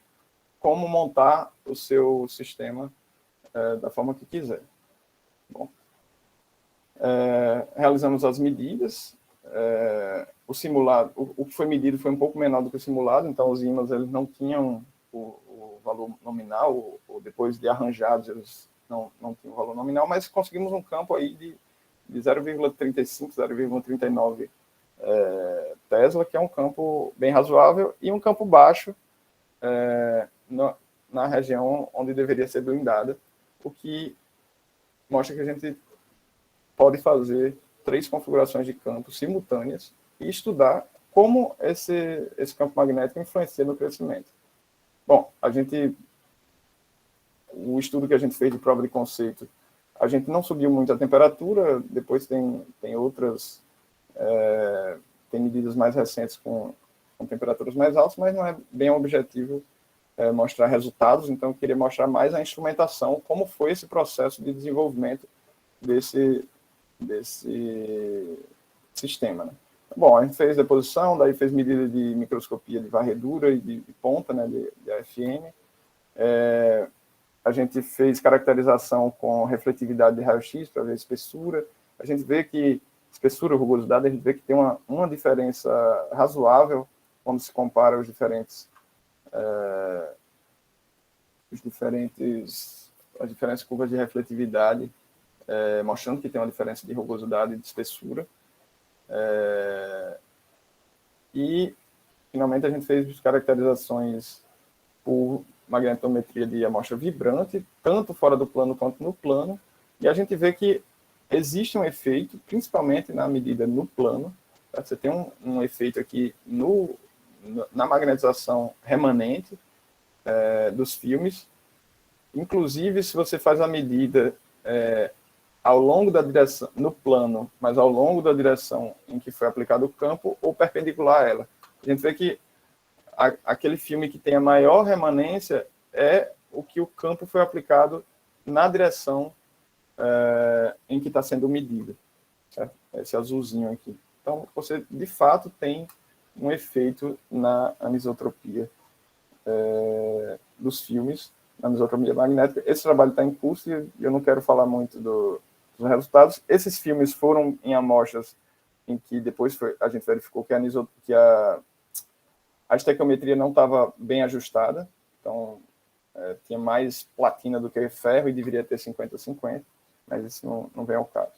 como montar o seu sistema da forma que quiser. Bom, realizamos as medidas. O simulado, o que foi medido foi um pouco menor do que o simulado, então os ímãs eles não tinham o valor nominal, ou depois de arranjados eles não tinham o valor nominal, mas conseguimos um campo aí de 0,35, 0,39 Tesla, que é um campo bem razoável, e um campo baixo na região onde deveria ser blindada, o que mostra que a gente pode fazer 3 configurações de campo simultâneas e estudar como esse campo magnético influencia no crescimento. Bom, o estudo que a gente fez de prova de conceito, a gente não subiu muito a temperatura, depois tem outras, tem medidas mais recentes com temperaturas mais altas, mas não é bem um objetivo mostrar resultados, então eu queria mostrar mais a instrumentação, como foi esse processo de desenvolvimento desse sistema, né? Bom, a gente fez deposição, daí fez medida de microscopia de varredura e de ponta, né, de AFM. A gente fez caracterização com refletividade de raio-x para ver a espessura. A gente vê que espessura, rugosidade, a gente vê que tem uma diferença razoável quando se compara as diferentes curvas de refletividade, mostrando que tem uma diferença de rugosidade e de espessura. E, finalmente, a gente fez caracterizações por magnetometria de amostra vibrante, tanto fora do plano quanto no plano, e a gente vê que existe um efeito, principalmente na medida no plano. Tá? Você tem um efeito aqui na magnetização remanente dos filmes. Inclusive, se você faz a medida ao longo da direção, no plano, mas ao longo da direção em que foi aplicado o campo, ou perpendicular a ela. A gente vê que aquele filme que tem a maior remanência é o que o campo foi aplicado na direção em que está sendo medido. Certo? Esse azulzinho aqui. Então, você, de fato, tem um efeito na anisotropia dos filmes, na anisotropia magnética. Esse trabalho está em curso e eu não quero falar muito dos resultados. Esses filmes foram em amostras em que depois a gente verificou que a estequiometria não estava bem ajustada, então tinha mais platina do que ferro e deveria ter 50-50, mas isso não vem ao caso.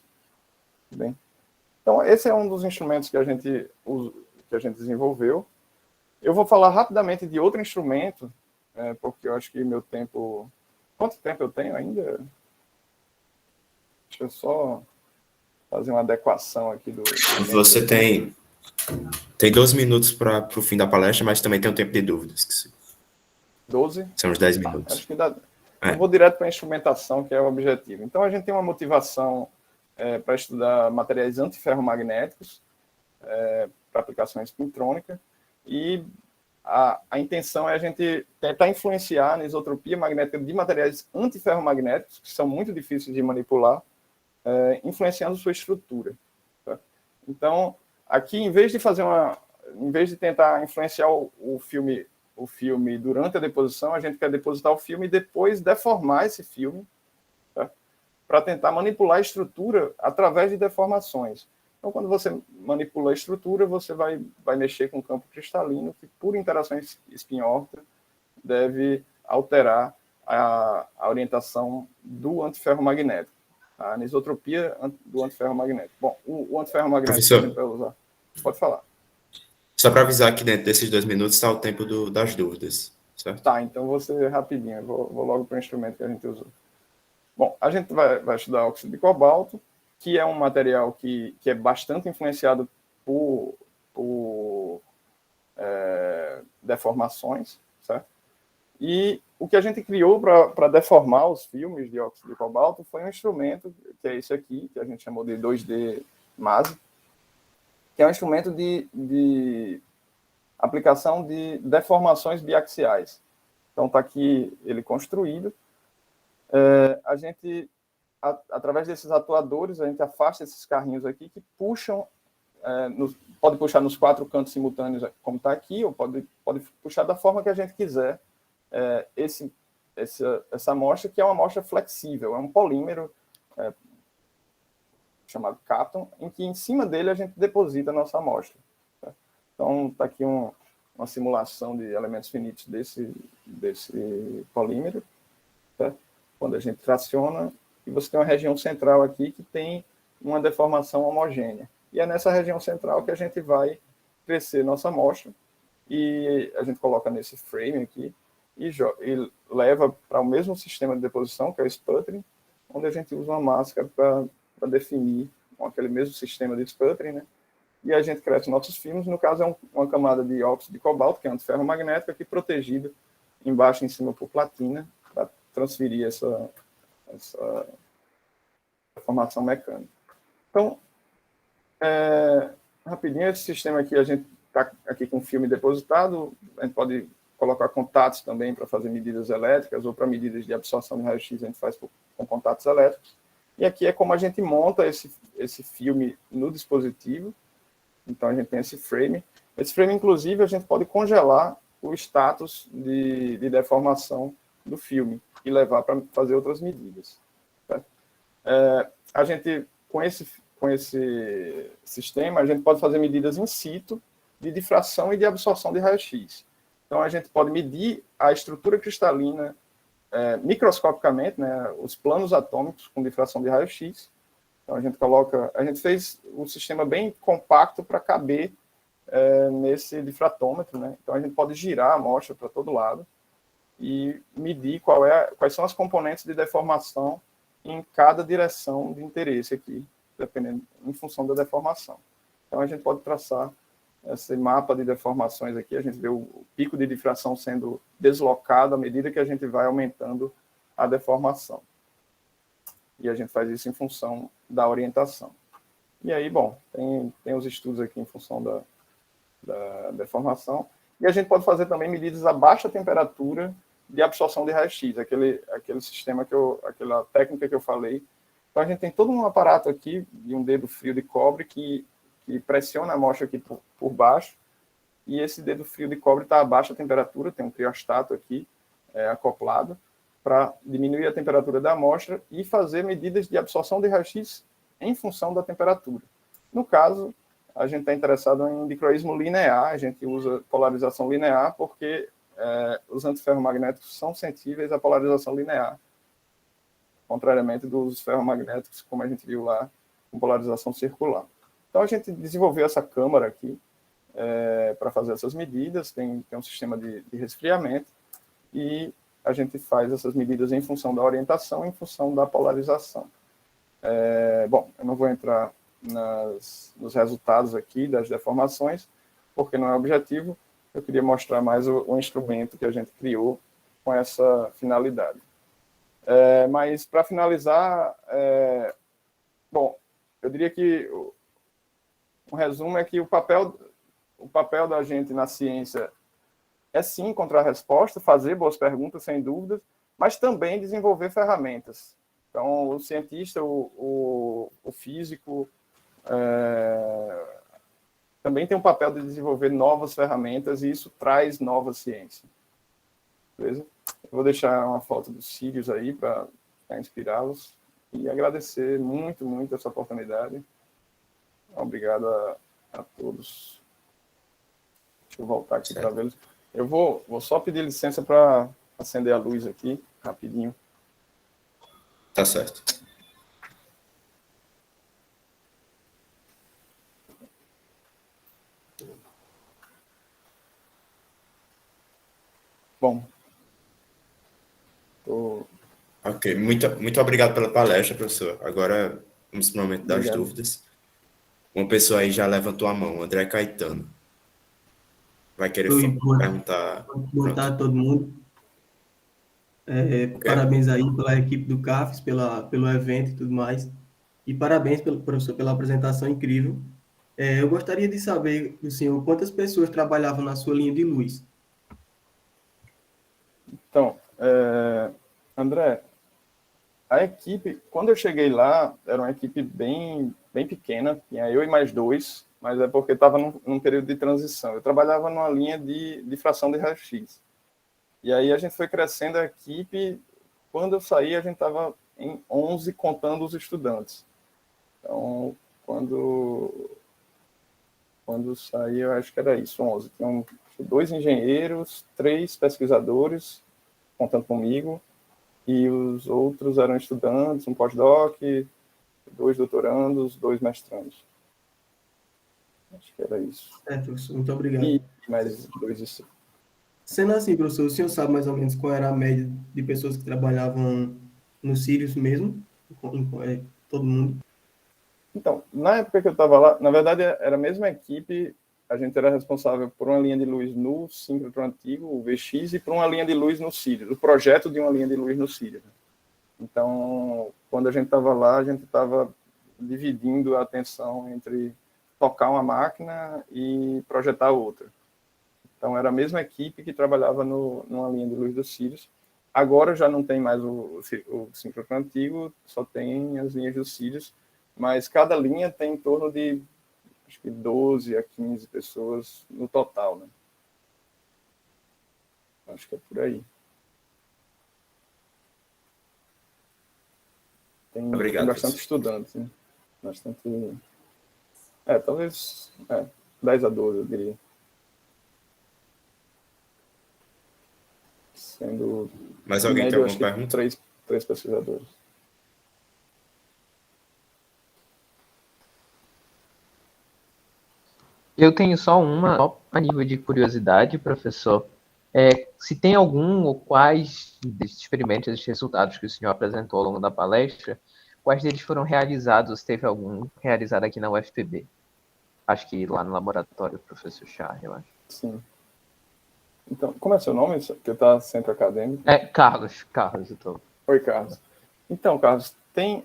Bem, então, esse é um dos instrumentos que a gente desenvolveu. Eu vou falar rapidamente de outro instrumento, porque eu acho que meu tempo... Quanto tempo eu tenho ainda? Deixa eu só fazer uma adequação aqui do... Você tem 12 minutos para o fim da palestra, mas também tem um tempo de dúvidas. 12? São uns 10 minutos. Acho que dá... Eu vou direto para a instrumentação, que é o objetivo. Então, a gente tem uma motivação para estudar materiais antiferromagnéticos para aplicação espintrônica, e a intenção é a gente tentar influenciar a anisotropia magnética de materiais antiferromagnéticos, que são muito difíceis de manipular, influenciando sua estrutura. Tá? Então, aqui, em vez de tentar influenciar o filme durante a deposição, a gente quer depositar o filme e depois deformar esse filme, tá? Para tentar manipular a estrutura através de deformações. Então, quando você manipula a estrutura, você vai mexer com o campo cristalino, que, por interações spin-órbita, deve alterar a orientação do antiferromagnético, a anisotropia do antiferromagnético. Bom, o antiferromagnético que a gente vai usar. Pode falar. Só para avisar que dentro desses 2 minutos está o tempo das dúvidas, certo? Tá, então vou ser rapidinho, eu vou logo para o instrumento que a gente usou. Bom, a gente vai estudar óxido de cobalto, que é um material que é bastante influenciado por deformações, certo? E o que a gente criou para deformar os filmes de óxido de cobalto foi um instrumento, que é esse aqui, que a gente chamou de 2D MASE, que é um instrumento de aplicação de deformações biaxiais. Então, está aqui ele construído. A gente, através desses atuadores, a gente afasta esses carrinhos aqui que puxam, pode puxar nos 4 cantos simultâneos, como está aqui, ou pode puxar da forma que a gente quiser essa amostra, que é uma amostra flexível, é um polímero chamado Kapton, em que em cima dele a gente deposita a nossa amostra. Tá? Então, está aqui uma simulação de elementos finitos desse polímero, tá? Quando a gente traciona, e você tem uma região central aqui que tem uma deformação homogênea. E é nessa região central que a gente vai crescer nossa amostra, e a gente coloca nesse frame aqui, e leva para o mesmo sistema de deposição, que é o sputtering, onde a gente usa uma máscara para definir com aquele mesmo sistema de sputtering, né? E a gente cresce nossos filmes. No caso, é uma camada de óxido de cobalto, que é antiferromagnético, aqui protegida embaixo e em cima por platina, para transferir essa formação mecânica. Então, rapidinho, esse sistema aqui, a gente está aqui com o filme depositado, a gente pode colocar contatos também para fazer medidas elétricas, ou para medidas de absorção de raio-x a gente faz com contatos elétricos. E aqui é como a gente monta esse filme no dispositivo. Então, a gente tem esse frame. Esse frame, inclusive, a gente pode congelar o status de deformação do filme e levar para fazer outras medidas. Tá? A gente, com esse sistema, a gente pode fazer medidas in situ de difração e de absorção de raio-x. Então, a gente pode medir a estrutura cristalina microscopicamente, né, os planos atômicos com difração de raio-x. Então, a gente fez um sistema bem compacto para caber nesse difratômetro, né? Então, a gente pode girar a amostra para todo lado e medir quais são as componentes de deformação em cada direção de interesse aqui, dependendo, em função da deformação. Então, a gente pode traçar esse mapa de deformações aqui, a gente vê o pico de difração sendo deslocado à medida que a gente vai aumentando a deformação. E a gente faz isso em função da orientação. E aí, bom, tem os estudos aqui em função da deformação. E a gente pode fazer também medidas a baixa temperatura de absorção de raio-x, aquele sistema aquela técnica que eu falei. Então, a gente tem todo um aparato aqui de um dedo frio de cobre que pressiona a amostra aqui por baixo, e esse dedo frio de cobre está a baixa temperatura, tem um criostato aqui acoplado, para diminuir a temperatura da amostra e fazer medidas de absorção de raio-x em função da temperatura. No caso, a gente está interessado em dicroísmo linear, a gente usa polarização linear porque os antiferromagnéticos são sensíveis à polarização linear, contrariamente dos ferromagnéticos, como a gente viu lá, com polarização circular. Então, a gente desenvolveu essa câmara aqui para fazer essas medidas, tem um sistema de resfriamento, e a gente faz essas medidas em função da orientação, em função da polarização. Bom, eu não vou entrar nos resultados aqui das deformações, porque não é objetivo. Eu queria mostrar mais o instrumento que a gente criou com essa finalidade. Mas, para finalizar, bom, eu diria que um resumo é que o papel da gente na ciência é sim encontrar resposta, fazer boas perguntas, sem dúvidas, mas também desenvolver ferramentas. Então, o cientista, o físico, também tem um papel de desenvolver novas ferramentas, e isso traz nova ciência. Beleza? Eu vou deixar uma foto dos Sirius aí para inspirá-los e agradecer muito, muito essa oportunidade. Obrigado a todos. Deixa eu voltar aqui para vê-los. Eu vou só pedir licença para acender a luz aqui. rapidinho. Tá certo. Bom, Ok, muito obrigado pela palestra, professor. Agora vamos para o momento das obrigado. dúvidas. Uma pessoa aí já levantou a mão, André Caetano. Vai querer Oi, perguntar. boa tarde a todo mundo. Ok? Parabéns aí pela equipe do CAFES, pelo evento e tudo mais. E parabéns, pelo professor, pela apresentação incrível. Eu gostaria de saber do senhor quantas pessoas trabalhavam na sua linha de luz. Então, André, a equipe, quando eu cheguei lá, era uma equipe bem pequena, tinha eu e mais dois, mas é porque estava num período de transição. Eu trabalhava numa linha de fração de raio-x. E aí a gente foi crescendo a equipe. Quando eu saí, a gente estava em 11, contando os estudantes. Então, quando saí, eu acho que era isso, 11. Tinham 2 engenheiros, 3 pesquisadores, contando comigo, e os outros eram estudantes, um pós-doc, 2 doutorandos, 2 mestrandos. Acho que era isso. Professor, muito obrigado. E mais 2 discípulos. Sendo assim, professor, o senhor sabe mais ou menos qual era a média de pessoas que trabalhavam no Sirius mesmo? Todo mundo? Então, na época que eu estava lá, na verdade, era a mesma equipe. A gente era responsável por uma linha de luz no síncrotron antigo, o VX, e por uma linha de luz no Sirius, o projeto de uma linha de luz no Sirius. Então, quando a gente estava lá, a gente estava dividindo a atenção entre tocar uma máquina e projetar outra. Então, era a mesma equipe que trabalhava numa linha de luz do Sirius. Agora já não tem mais o síncrotron antigo, só tem as linhas do Sirius, mas cada linha tem em torno de, acho que 12 a 15 pessoas no total, né? Acho que é por aí. Tem Obrigado, bastante professor. estudante, né? Bastante... talvez 10 a 12, eu diria. Sendo, Mais em alguém tem média, alguma acho que pergunta? três pesquisadores. Eu tenho só uma, só a nível de curiosidade, professor. Se tem algum ou quais desses experimentos, desses resultados que o senhor apresentou ao longo da palestra, quais deles foram realizados, ou se teve algum realizado aqui na UFPB? Acho que lá no laboratório do professor Char, eu acho. Sim. Então, como é seu nome? Que está centro acadêmico. Carlos, eu tô. Oi, Carlos. Então, Carlos, tem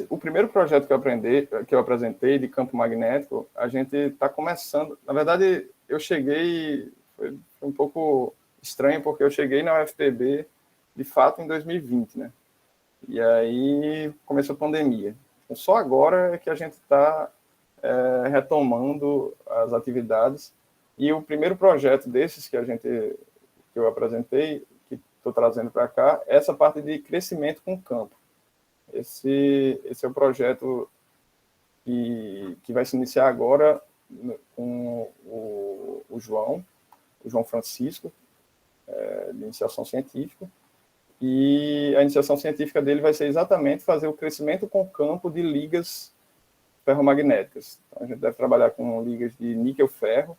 o primeiro projeto que eu apresentei de campo magnético, a gente está começando. Na verdade, eu cheguei, foi um pouco estranho, porque eu cheguei na UFPB, de fato, em 2020, né? E aí começou a pandemia. Então, só agora é que a gente está retomando as atividades. E o primeiro projeto desses que eu apresentei, que estou trazendo para cá, é essa parte de crescimento com campo. Esse é o projeto que vai se iniciar agora com o João Francisco, de iniciação científica. E a iniciação científica dele vai ser exatamente fazer o crescimento com campo de ligas ferromagnéticas. Então, a gente deve trabalhar com ligas de níquel-ferro,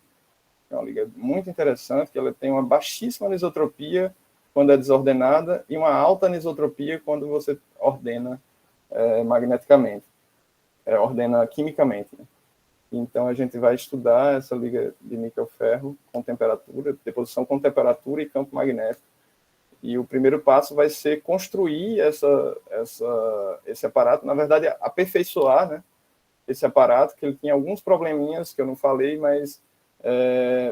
é uma liga muito interessante, que ela tem uma baixíssima anisotropia quando é desordenada e uma alta anisotropia quando você ordena magneticamente, ordena quimicamente, né? Então, a gente vai estudar essa liga de níquel-ferro com temperatura, deposição com temperatura e campo magnético. E o primeiro passo vai ser construir esse aparato, na verdade, aperfeiçoar, né, esse aparato, que ele tinha alguns probleminhas que eu não falei, mas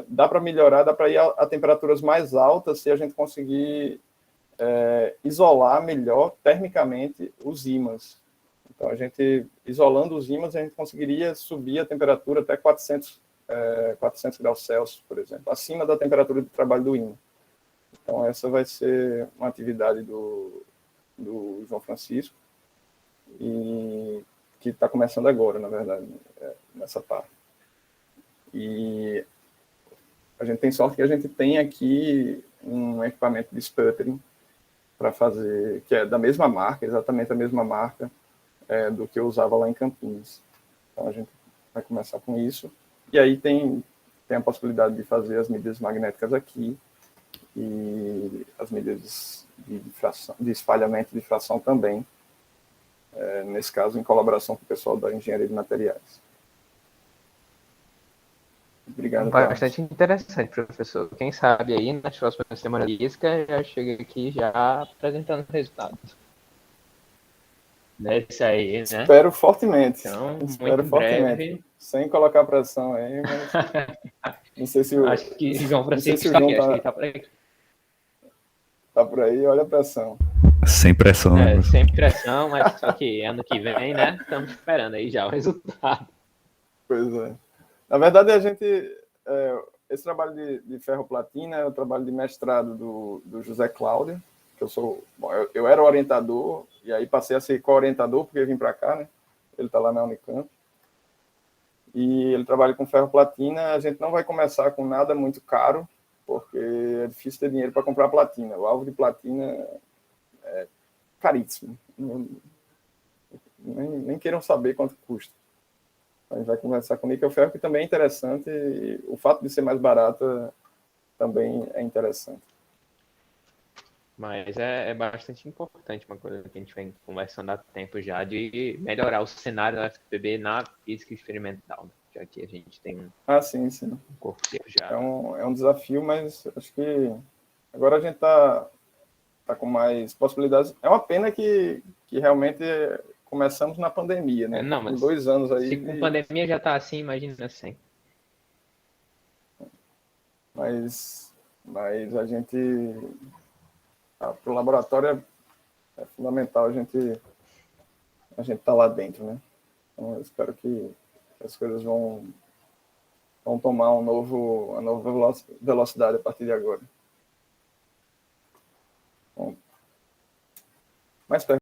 dá para melhorar, dá para ir a temperaturas mais altas se a gente conseguir isolar melhor termicamente os ímãs. Então, a gente, isolando os ímãs, a gente conseguiria subir a temperatura até 400 graus Celsius, por exemplo, acima da temperatura de trabalho do ímã. Então, essa vai ser uma atividade do João Francisco, e que está começando agora, na verdade, nessa parte. E a gente tem sorte que a gente tem aqui um equipamento de sputtering para fazer, que é da mesma marca, exatamente a mesma marca do que eu usava lá em Campinas. Então a gente vai começar com isso. E aí tem a possibilidade de fazer as medidas magnéticas aqui e as medidas de espalhamento de difração também, nesse caso em colaboração com o pessoal da engenharia de materiais. Obrigado, Bastante interessante, professor. Quem sabe aí, nas próximas semanas de isca, já chega aqui já apresentando os resultados. Desse aí, né? Espero fortemente. Então, Espero muito fortemente. breve. Sem colocar pressão aí, mas não sei se o Acho que João não sei se Francisco o está João aqui, acho que ele está por aqui. tá por aí, olha a pressão. Sem pressão, né? Sem pressão, mas só que ano que vem, né? Estamos esperando aí já o resultado. Pois é. Na verdade, a gente... esse trabalho de ferroplatina é o trabalho de mestrado do José Cláudio, que eu sou... Bom, eu era orientador, e aí passei a ser co-orientador, porque vim para cá, né? Ele está lá na Unicamp. E ele trabalha com ferroplatina. A gente não vai começar com nada muito caro, porque é difícil ter dinheiro para comprar platina. O alvo de platina é caríssimo. Nem queiram saber quanto custa. A gente vai começar com níquel ferro, que também é interessante, e o fato de ser mais barata também é interessante. Mas é bastante importante, uma coisa que a gente vem conversando há tempo já, de melhorar o cenário da FPB na física experimental, né? Já que a gente tem Sim. um corpo já. É um desafio, mas acho que agora a gente está com mais possibilidades. É uma pena que realmente começamos na pandemia, né? Não, mas 2 anos aí. Se com pandemia já está assim, imagina sem. Mas a gente... para o laboratório é fundamental a gente tá lá dentro, né? Então eu espero que as coisas vão tomar uma nova velocidade a partir de agora. Bom, mais perto.